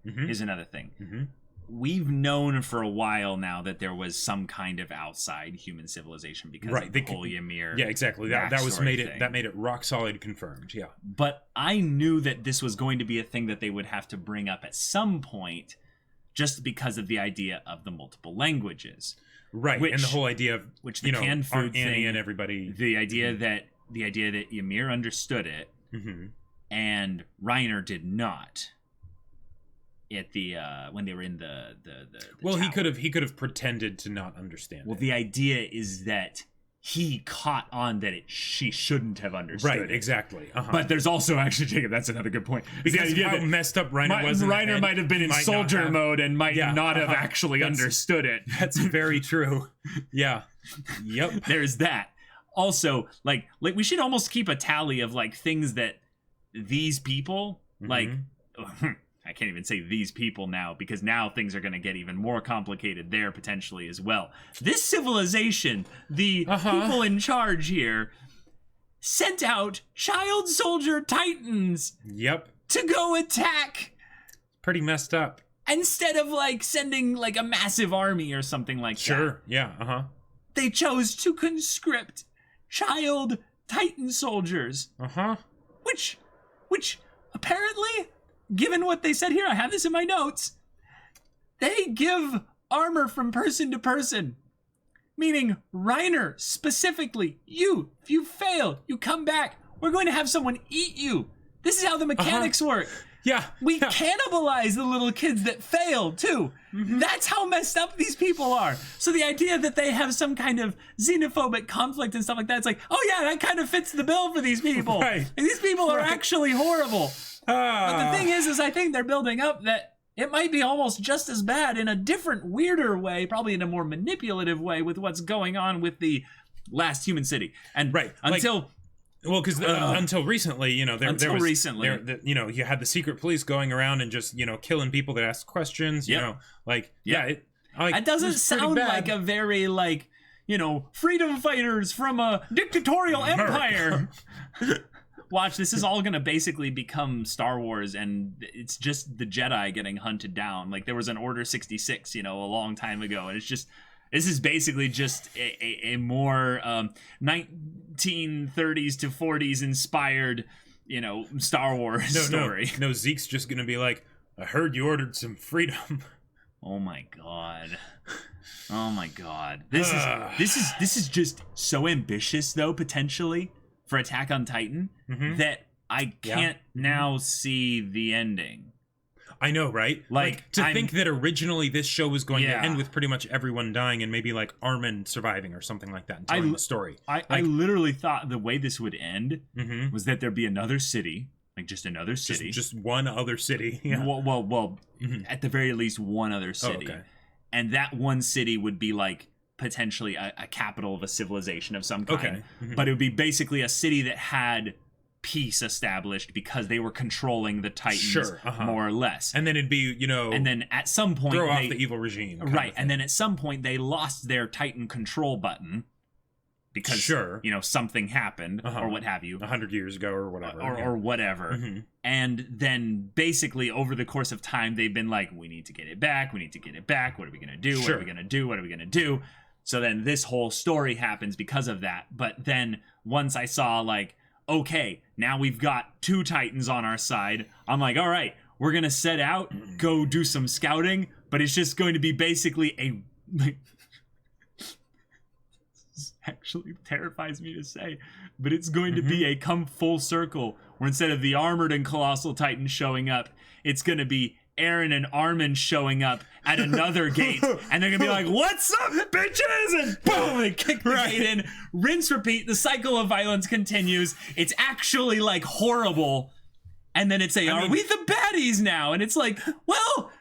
We've known for a while now that there was some kind of outside human civilization because of the whole Ymir. Yeah, exactly. That made it rock solid confirmed. Yeah. But I knew that this was going to be a thing that they would have to bring up at some point, just because of the idea of the multiple languages. Right, and the whole idea of the canned food thing and everybody. The idea that Ymir understood it, and Reiner did not. At the when they were in the well, tower. he could have pretended to not understand. Well, the idea is that he caught on that she shouldn't have understood. Right, exactly. But there's also actually, Jacob, that's another good point. Because how messed up Reiner was. Reiner might have been in soldier mode and might not have actually understood it. That's very true. Yeah. Yep. There's that. Also, like we should almost keep a tally of like things that these people like. I can't even say these people now, because now things are going to get even more complicated there potentially as well. This civilization, the people in charge here, sent out child soldier titans. Yep. To go attack. Pretty messed up. Instead of like sending like a massive army or something like that. Sure. Yeah. They chose to conscript child titan soldiers. Which apparently, given what they said here, I have this in my notes, they give armor from person to person. Meaning, Reiner, specifically, if you fail, you come back, we're going to have someone eat you. This is how the mechanics work. Yeah. We cannibalize the little kids that fail, too. That's how messed up these people are. So the idea that they have some kind of xenophobic conflict and stuff like that, it's like, oh yeah, that kind of fits the bill for these people. Right. And these people are actually horrible. But the thing is I think they're building up that it might be almost just as bad in a different, weirder way, probably in a more manipulative way, with what's going on with the last human city. And until recently, recently, you had the secret police going around and just killing people that asked questions. It doesn't sound like a very freedom fighters from a dictatorial empire. Watch, this is all going to basically become Star Wars, and it's just the Jedi getting hunted down. Like, there was an Order 66, a long time ago, and this is basically just a more 1930s to 40s inspired, Star Wars story. No, Zeke's just going to be like, I heard you ordered some freedom. Oh my god. This is just so ambitious, though, potentially, for Attack on Titan, that I can't now see the ending. I know, right? Think that originally this show was going to end with pretty much everyone dying and maybe like Armin surviving or something like that and telling the story. I literally thought the way this would end was that there'd be another city, like just another city. Just one other city. Yeah. Well, at the very least one other city. Oh, okay. And that one city would be like potentially a capital of a civilization of some kind. Okay. But it would be basically a city that had peace established because they were controlling the Titans more or less. And then it'd be, and then at some point throw off the evil regime. Right. And then at some point they lost their Titan control button because something happened or what have you 100 years ago or whatever. Or whatever. And then basically over the course of time they've been like, we need to get it back. What are we going to do? What are we going to do? So then this whole story happens because of that. But then once I saw like, okay, now we've got 2 Titans on our side, I'm like, all right, we're going to set out, go do some scouting, but it's just going to be basically this actually terrifies me to say, but it's going to be a come full circle where instead of the armored and colossal Titans showing up, it's going to be Eren and Armin showing up at another gate, and they're gonna be like, "What's up, bitches?" And boom, they kick the gate in. Rinse, repeat. The cycle of violence continues. It's actually like horrible, and then it's are we the baddies now? And it's like, well,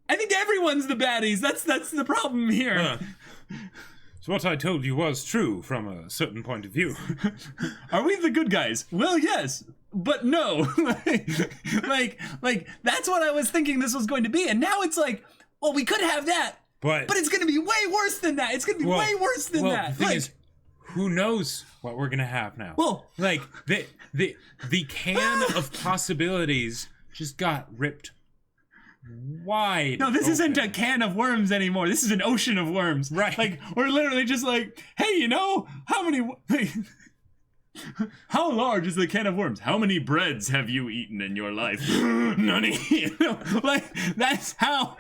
I think everyone's the baddies. That's the problem here. So what I told you was true from a certain point of view. Are we the good guys? Well, yes. But no, like that's what I was thinking this was going to be, and now it's like, well, we could have that, but it's going to be way worse than that. It's going to be way worse than that. The thing is, who knows what we're gonna have now? Well, like the can of possibilities just got ripped wide. No, this open. isn't a can of worms anymore. This is an ocean of worms. Right. Like, we're literally just like, hey, you know, how many... How large is the can of worms? How many breads have you eaten in your life? None. You know, like, that's how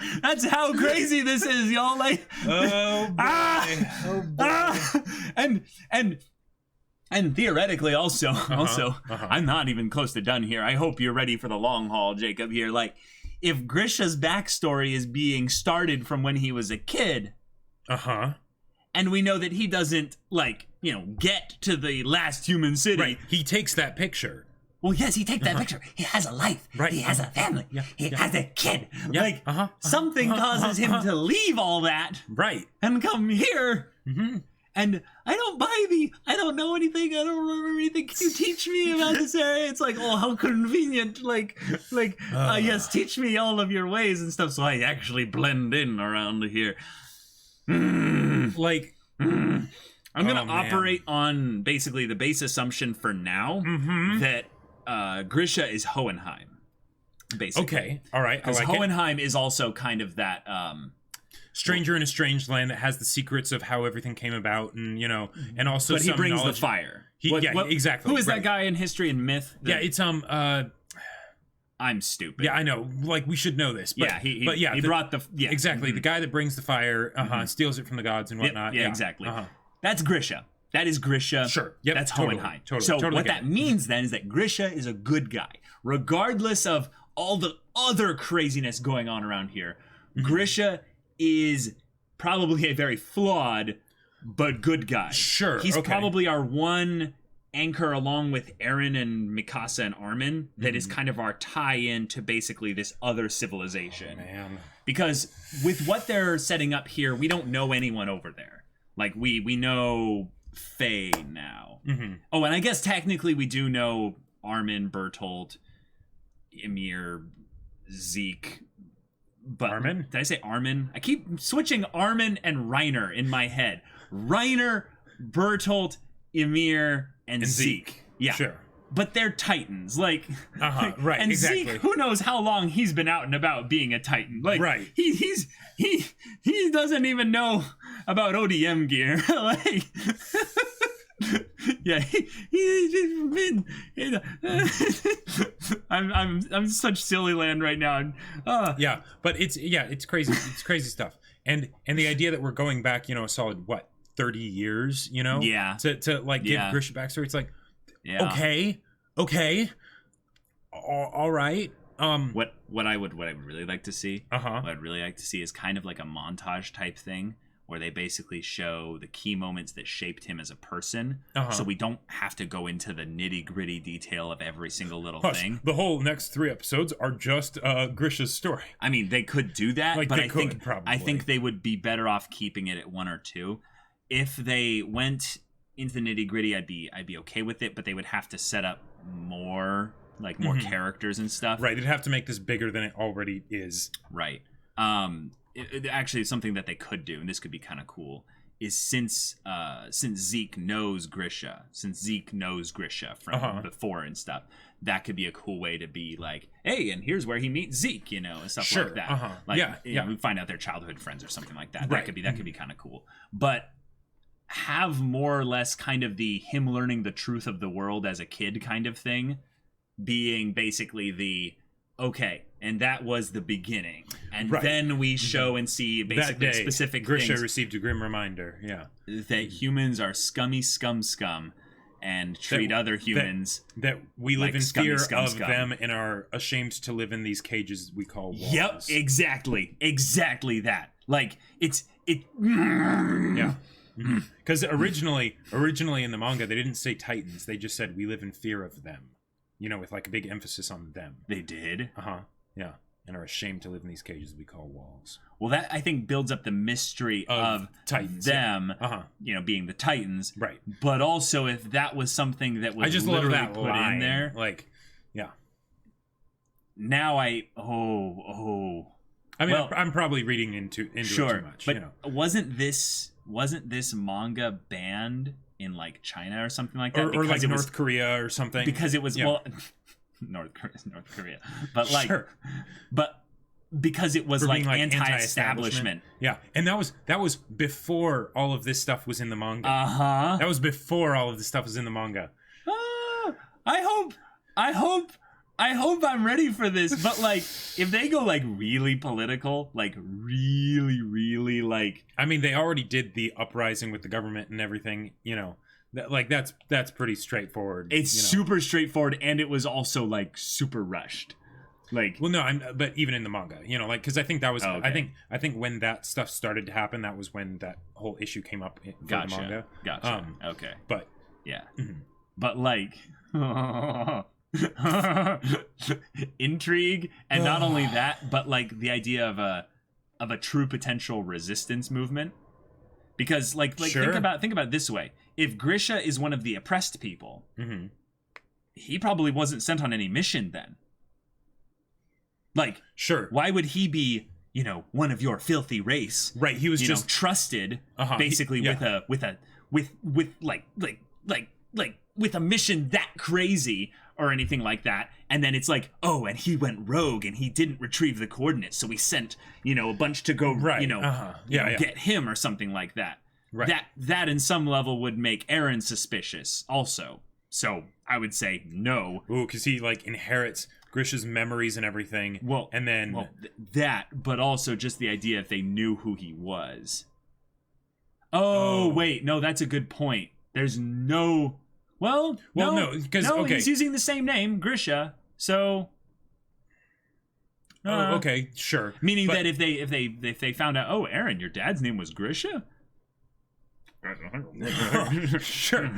crazy this is, y'all. Like, oh boy. And theoretically also, I'm not even close to done here. I hope you're ready for the long haul, Jacob, here. Like, if Grisha's backstory is being started from when he was a kid, and we know that he doesn't, like, you know, get to the last human city. Right. He takes that picture. Well, yes, he takes that picture. He has a life. Right. He has a family. He has a kid. Yeah. Like, something causes him to leave all that. Right. And come here. And I don't know anything. I don't remember anything. Can you teach me about this area? It's like, oh, how convenient. Like, yes, teach me all of your ways and stuff so I actually blend in around here. Like, I'm going to operate on basically the base assumption for now that Grisha is Hohenheim, basically. Okay, all right. Because Hohenheim is also kind of that... stranger in a strange land that has the secrets of how everything came about, and, you know, and also but he brings the fire. Exactly. Who is that guy in history and myth? It's I'm stupid. Yeah, I know. Like, we should know this. But, he brought the... Yeah. Exactly. The guy that brings the fire, steals it from the gods and whatnot. Yeah, exactly. That's Grisha. That is Grisha. Sure. Yep. That's totally, Hohenheim. Totally, What that means then is that Grisha is a good guy. Regardless of all the other craziness going on around here, Grisha is probably a very flawed but good guy. Sure. He's probably our one anchor, along with Eren and Mikasa and Armin, that is kind of our tie-in to basically this other civilization. Man. Because with what they're setting up here, we don't know anyone over there. Like, we know Faye now. Oh, and I guess technically we do know Armin, Bertolt, Ymir, Zeke. But Armin? Did I say Armin? I keep switching Armin and Reiner in my head. Reiner, Bertolt, Ymir, and Zeke. Yeah. Sure. But they're Titans, like, right? And exactly. Zeke, who knows how long he's been out and about being a Titan? Like, right? He doesn't even know about ODM gear. Like, yeah, he's been. I'm such silly land right now. Yeah, but it's crazy. It's crazy stuff. And the idea that we're going back, you know, a solid 30 years, you know, to like give Grisha backstory. It's like. Yeah. Okay. All right. What I would really like to see. What I'd really like to see is kind of like a montage type thing where they basically show the key moments that shaped him as a person, so we don't have to go into the nitty gritty detail of every single little thing. The whole next 3 episodes are just Grisha's story. I mean, they could do that, like, but I think they would be better off keeping it at 1 or 2. If they went into the nitty gritty, I'd be okay with it, but they would have to set up more characters and stuff. Right, they'd have to make this bigger than it already is. Right. It actually, something that they could do, and this could be kind of cool, is since Zeke knows Grisha from before and stuff, that could be a cool way to be like, hey, and here's where he meets Zeke, you know, and stuff like that. Like, we find out they're childhood friends or something like that. Right. That could be kind of cool, but have more or less kind of the him learning the truth of the world as a kid kind of thing being basically the okay, and that was the beginning, and then we show and see basically that day, specific Grisha things received a grim reminder that humans are scummy scum and treat other humans that we live like in scummy, fear of them and are ashamed to live in these cages we call walls. Yep, exactly that. Like, because originally in the manga they didn't say Titans, they just said we live in fear of them, you know, with like a big emphasis on them. They did? Yeah, and are ashamed to live in these cages we call walls. Well, that I think builds up the mystery of Titans, them, you know, being the Titans. Right. But also, if that was something that was I just literally love that put line. in there, like, now I mean, I'm probably reading into it too much. But you know. wasn't this manga banned banned in like China or something like that, or like North Korea or something, because it was well, North Korea, but like, but because it was like anti-establishment. Yeah, and that was before all of this stuff was in the manga. That was before all of this stuff was in the manga. I hope I'm ready for this, but like, if they go like really political, like really like, I mean, they already did the uprising with the government and everything, you know. That's pretty straightforward. It's super straightforward, and it was also like super rushed. Like, well, no, but even in the manga, you know, like, because I think that was, I think when that stuff started to happen, that was when that whole issue came up for the manga. Gotcha. Okay. But yeah, but like, intrigue, and not only that, but like the idea of a true potential resistance movement, because like sure. think about it this way: if Grisha is one of the oppressed people, he probably wasn't sent on any mission then. Like, sure, why would he be, you know, one of your filthy race? Right, he was just trusted, basically, with a mission that crazy or anything like that. And then it's like, oh, and he went rogue and he didn't retrieve the coordinates, so we sent, you know, a bunch to go, get him or something like that. Right. That in some level would make Eren suspicious also. So I would say no. Ooh, because he like inherits Grisha's memories and everything. Well, and then but also just the idea if they knew who he was. Oh, wait, no, that's a good point. There's no. Well, no, because he's using the same name, Grisha. So. Okay, sure. Meaning that if they found out, oh, Eren, your dad's name was Grisha. Sure,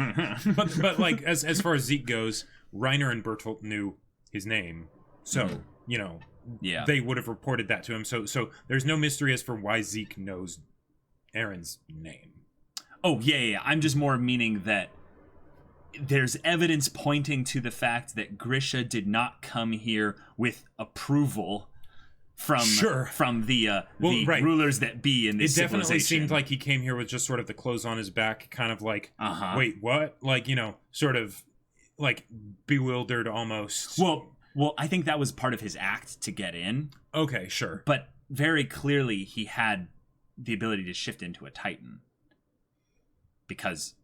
but like as far as Zeke goes, Reiner and Bertolt knew his name, so you know, they would have reported that to him. So there's no mystery as for why Zeke knows Eren's name. Oh yeah. I'm just more meaning that there's evidence pointing to the fact that Grisha did not come here with approval from the rulers that be in this civilization. It definitely seemed like he came here with just sort of the clothes on his back, kind of like, wait, what? Like, you know, sort of like bewildered almost. Well, I think that was part of his act to get in. Okay, sure. But very clearly he had the ability to shift into a Titan. Because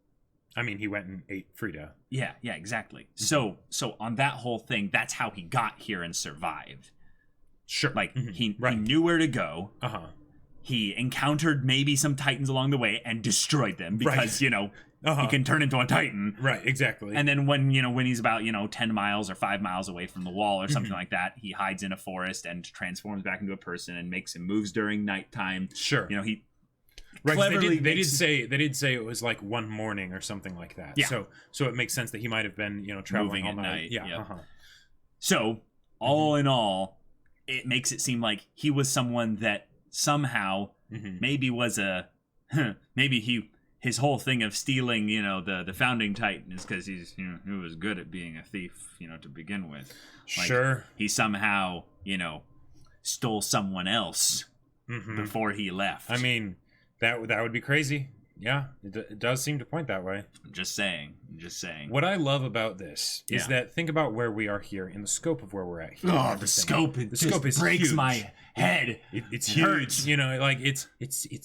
I mean, he went and ate Frida. Yeah, exactly. So on that whole thing, that's how he got here and survived. Sure. Like, he knew where to go. He encountered maybe some Titans along the way and destroyed them because, you know, he can turn into a Titan. Right, exactly. And then when he's about, 10 miles or 5 miles away from the wall or something like that, he hides in a forest and transforms back into a person and makes some moves during nighttime. Sure. You know, he cleverly they did say it was like one morning or something like that. Yeah. So it makes sense that he might have been, traveling all night. Yeah. So, all in all, it makes it seem like he was someone that somehow maybe was his whole thing of stealing, the founding Titan is because he was good at being a thief, to begin with. Like, sure. He somehow, stole someone else before he left. I mean, that would be crazy. Yeah, it does seem to point that way. I'm just saying. What I love about this is that think about where we are here in the scope of where we're at here. Oh, the scope is breaks huge. My head. It's huge. Hurts. Like it's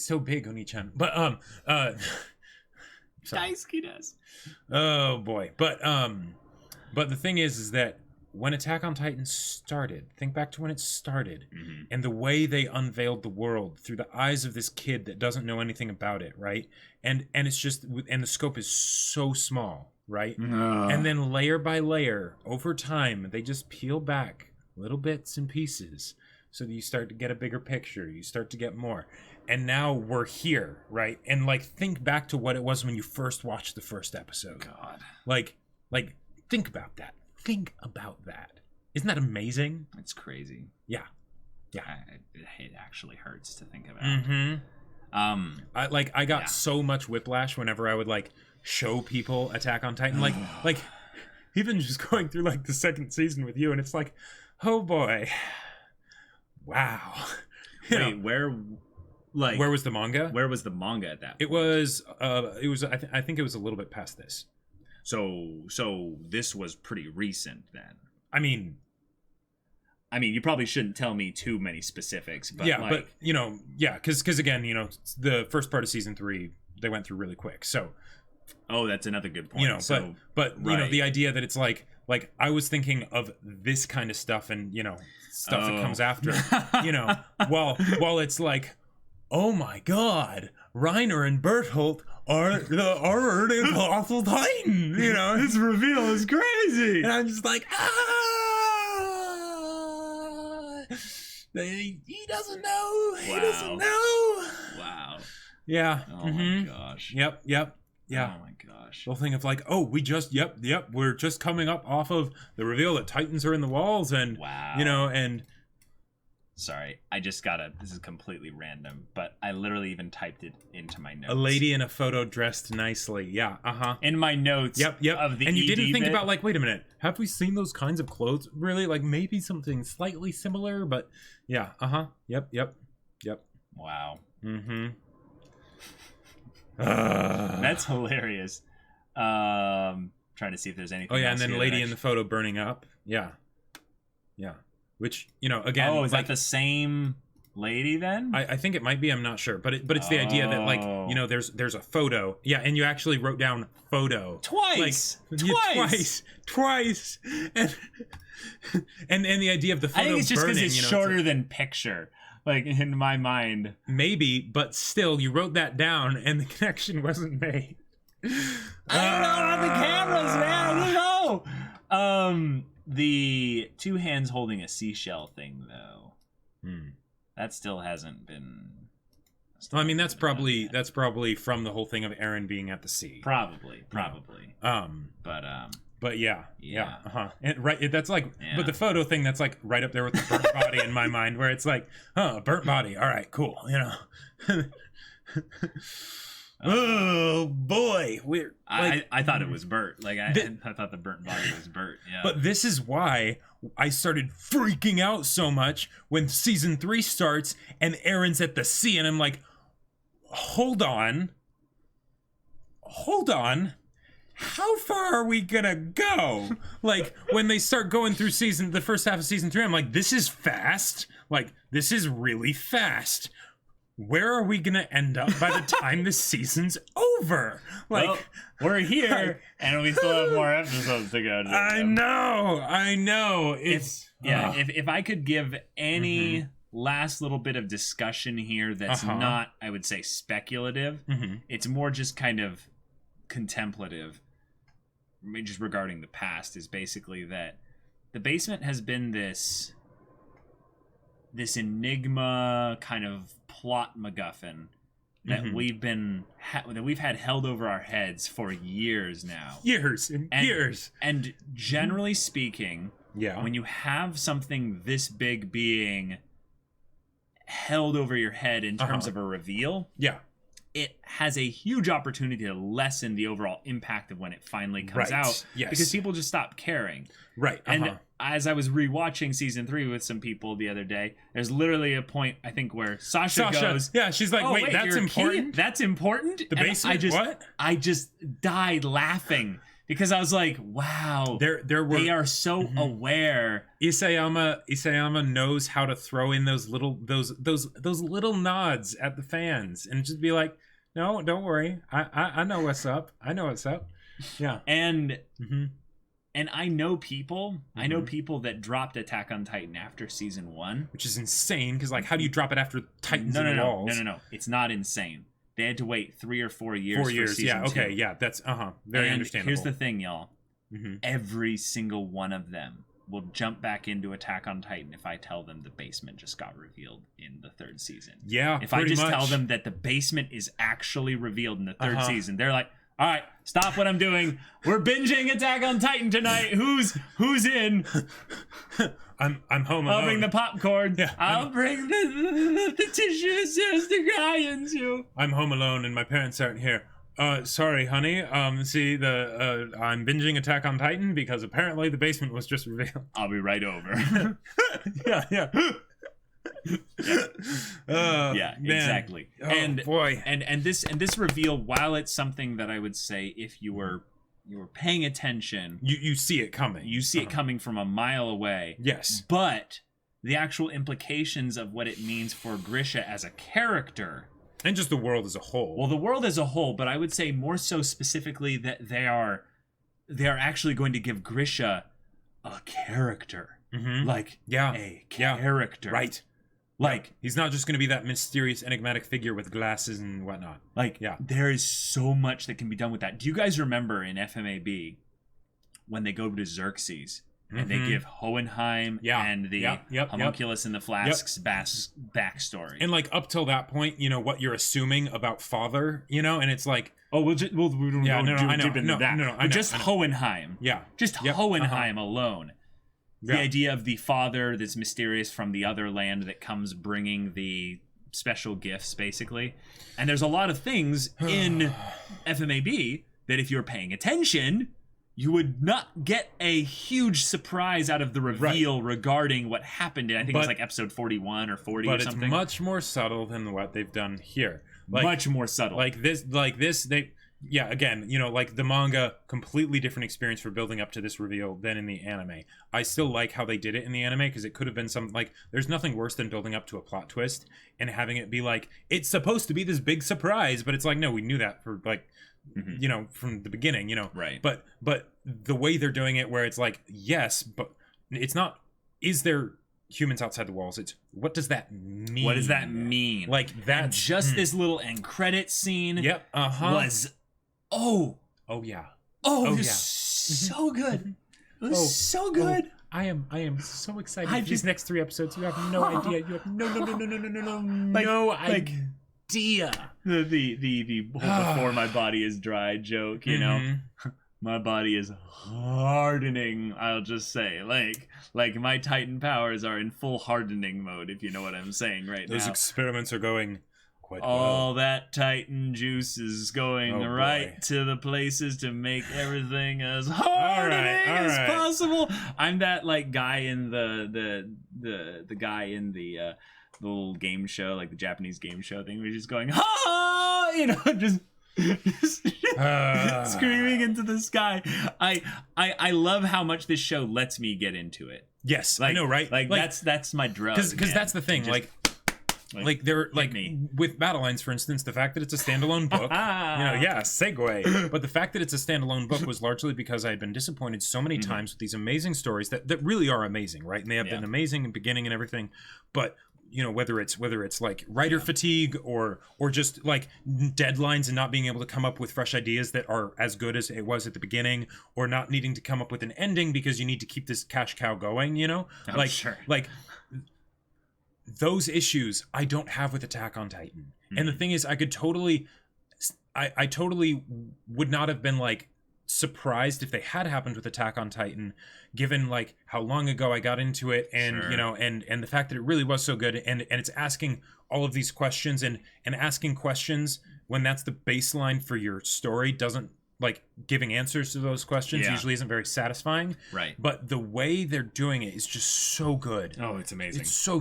so big, Oni-chan. But Daisuke does. Oh boy. But the thing is that when Attack on Titan started, think back to when it started, and the way they unveiled the world through the eyes of this kid that doesn't know anything about it, right? And it's just, and the scope is so small, right? And then layer by layer, over time, they just peel back little bits and pieces so that you start to get a bigger picture, you start to get more. And now we're here, right? And like, think back to what it was when you first watched the first episode. God. Like, think about that. Think about that. Isn't that amazing? It's crazy. Yeah. It actually hurts to think about. I got so much whiplash whenever I would like show people Attack on Titan. like even just going through like the second season with you, and it's like, oh boy, wow. Wait, where Like, where was the manga? Where was the manga at that point? It was I think it was a little bit past this. So this was pretty recent then. I mean, you probably shouldn't tell me too many specifics, but yeah, but because again, the first part of season 3 they went through really quick. So, that's another good point. But right. The idea that it's like I was thinking of this kind of stuff and stuff that comes after, while it's like, oh my God, Reiner and Bertholdt are the colossal Titan. This reveal is crazy, and I'm just like, he doesn't know. Wow. He doesn't know. Wow. Yeah. Oh my gosh. Yep. Yeah. Oh my gosh. The whole thing of like, we just, we're just coming up off of the reveal that Titans are in the walls, and wow. And sorry, I just this is completely random, but I literally even typed it into my notes. A lady in a photo dressed nicely. Yeah. In my notes. Yep. Of the and you ED didn't think bit? about like, wait a minute, have we seen those kinds of clothes? Really? Like maybe something slightly similar, but yeah. Yep. Wow. That's hilarious. Trying to see if there's anything. Oh yeah, and then lady in the photo burning up. Yeah. Which again. Oh, is that the same lady then? I think it might be. I'm not sure, but it's the idea that like there's a photo. Yeah, and you actually wrote down photo twice, and the idea of the photo. I think it's just because burning, it's shorter than picture. Like in my mind, maybe, but still, you wrote that down, and the connection wasn't made. I don't know about the cameras, man. I don't know. The two hands holding a seashell thing, though. That still hasn't been. Well, I mean, that's probably from the whole thing of Eren being at the sea. Probably. But yeah. And right, that's like, but the photo thing, that's like right up there with the burnt body in my mind, where it's like, burnt body. All right, cool. Oh boy, weird. I thought it was Bert. Like I thought the burnt body was Bert. Yeah. But this is why I started freaking out so much when season 3 starts and Eren's at the sea, and I'm like, hold on. How far are we gonna go? Like when they start going through the first half of season 3, I'm like, this is fast. Like this is really fast. Where are we gonna end up by the time the season's over? Like, well, we're here, and we still have more episodes to go. I know. If I could give any last little bit of discussion here, that's not, I would say, speculative. It's more just kind of contemplative, just regarding the past. Is basically that the basement has been this enigma kind of plot MacGuffin that we've had held over our heads for years now. Years. And generally speaking, when you have something this big being held over your head in terms of a reveal, it has a huge opportunity to lessen the overall impact of when it finally comes out. Yes. Because people just stop caring. Right. And as I was rewatching season 3 with some people the other day, there's literally a point, I think, where Sasha goes, she's like, wait, that's important? That's important? The basement, what? I just died laughing. Because I was like, wow, they are so aware. Isayama knows how to throw in those little nods at the fans and just be like, no, don't worry, I know what's up. Yeah, and I know people. I know people that dropped Attack on Titan after season 1, which is insane. Because like, how do you drop it after Titans in the Walls? No, it's not insane. They had to wait 3 or 4 years. 4 years, for season 2. Okay, yeah, that's very understandable. Here's the thing, y'all. Every single one of them will jump back into Attack on Titan if I tell them the basement just got revealed in the 3rd season. Yeah, if I just tell them that the basement is actually revealed in the 3rd season, they're like, all right, stop what I'm doing. We're binging Attack on Titan tonight. Who's in? I'm home alone. I'll bring the popcorn. Yeah, I'll bring the tissues just to cry into. I'm home alone and my parents aren't here. Sorry, honey. I'm binging Attack on Titan because apparently the basement was just revealed. I'll be right over. Yeah. Yeah, exactly. Oh, and boy. And this reveal, while it's something that I would say if you were paying attention, you see it coming. You see it coming from a mile away. Yes. But the actual implications of what it means for Grisha as a character, and just the world as a whole. Well, the world as a whole, but I would say more so specifically that they are actually going to give Grisha a character. Like a character. Right. Like he's not just going to be that mysterious enigmatic figure with glasses and whatnot. Like there is so much that can be done with that. Do you guys remember in FMAB when they go to Xerxes and they give Hohenheim and the homunculus and the flasks backstory? And like up till that point, you know what you're assuming about Father, you know, and it's like, oh, we don't go deep into that. No, just Hohenheim. Just Hohenheim alone. The idea of the father that's mysterious from the other land that comes bringing the special gifts, basically. And there's a lot of things in FMAB that if you're paying attention, you would not get a huge surprise out of the reveal regarding what happened in, I think it was like episode 41 or 40 or something. But it's much more subtle than what they've done here. Much more subtle. Like this, again, you know, like the manga, completely different experience for building up to this reveal than in the anime. I still like how they did it in the anime because it could have been something like, there's nothing worse than building up to a plot twist and having it be like, it's supposed to be this big surprise, but it's like, no, we knew that for like, you know, from the beginning, you know. Right. But the way they're doing it where it's like, yes, but it's not, is there humans outside the walls? It's, what does that mean? What does that mean? Like that. Just this little end credit scene was... Oh yeah. So good. It was so good. I am so excited for these next 3 episodes. You have no idea. You have no idea. The before my body is dry joke, you know. My body is hardening, I'll just say. Like my Titan powers are in full hardening mode, if you know what I'm saying right now. Those experiments are going quite all that Titan juice is going right to the places to make everything as hardening as possible. I'm that like guy in the guy in the little game show, like the Japanese game show thing, where he's just going, ha, you know, just screaming into the sky. I love how much this show lets me get into it. Yes, like, I know, right? Like that's my drug. Because that's the thing, like they're like with Battle Lines, for instance, the fact that it's a standalone book, segue. But the fact that it's a standalone book was largely because I had been disappointed so many times with these amazing stories that really are amazing, right? And they have an amazing beginning and everything, but you know, whether it's like writer fatigue or just like deadlines and not being able to come up with fresh ideas that are as good as it was at the beginning, or not needing to come up with an ending because you need to keep this cash cow going, you know, like those issues I don't have with Attack on Titan. And the thing is, I totally would not have been like surprised if they had happened with Attack on Titan, given like how long ago I got into it, and you know, and the fact that it really was so good, and it's asking all of these questions and asking questions when that's the baseline for your story doesn't, like, giving answers to those questions usually isn't very satisfying. Right. But the way they're doing it is just so good. Oh, it's amazing. It's so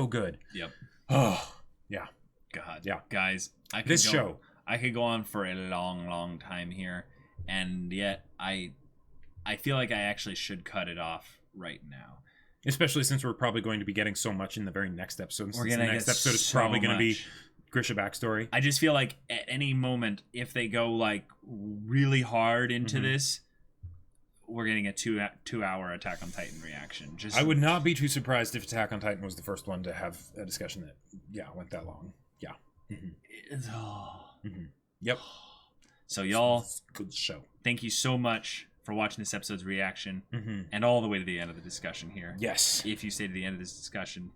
good. Yep. Oh, yeah. God. Yeah. Guys, I could go on for a long time here, and yet I feel like I actually should cut it off right now. Especially since we're probably going to be getting so much in the very next episode. The next episode is probably going to be Grisha backstory. I just feel like at any moment, if they go like really hard into this, we're getting a 2-hour Attack on Titan reaction. I would not be too surprised if Attack on Titan was the first one to have a discussion that went that long. Yeah. Yep. So y'all, good show. Thank you so much for watching this episode's reaction and all the way to the end of the discussion here. Yes. If you stay to the end of this discussion,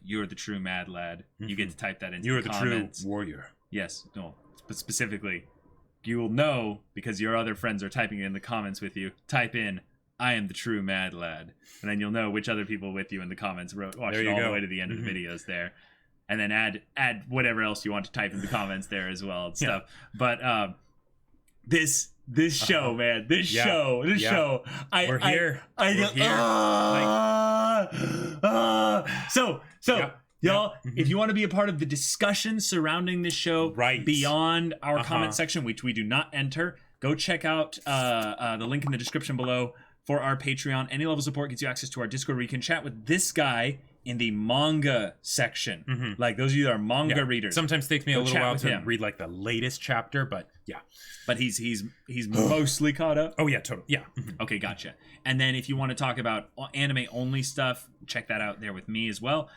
you're the true mad lad. You get to type that into the comments. You're the true warrior. Yes. No. But specifically, you will know because your other friends are typing it in the comments with you. Type in, I am the true mad lad. And then you'll know which other people with you in the comments watched it all the way to the end of the videos there. And then add whatever else you want to type in the comments there as well and stuff. But this show, man, this show. We're here. So Y'all, if you want to be a part of the discussion surrounding this show beyond our comment section, which we do not enter, go check out the link in the description below for our Patreon. Any level of support gets you access to our Discord where you can chat with this guy in the manga section. Like, those of you that are manga readers. Sometimes takes me a little while to read like the latest chapter, but But he's mostly caught up. Oh yeah, totally. Yeah. Okay, gotcha. And then if you want to talk about anime only stuff, check that out there with me as well.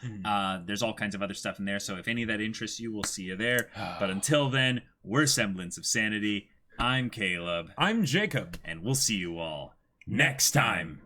There's all kinds of other stuff in there. So if any of that interests you, we'll see you there. But until then, we're Semblance of Sanity. I'm Caleb. I'm Jacob. And we'll see you all next time.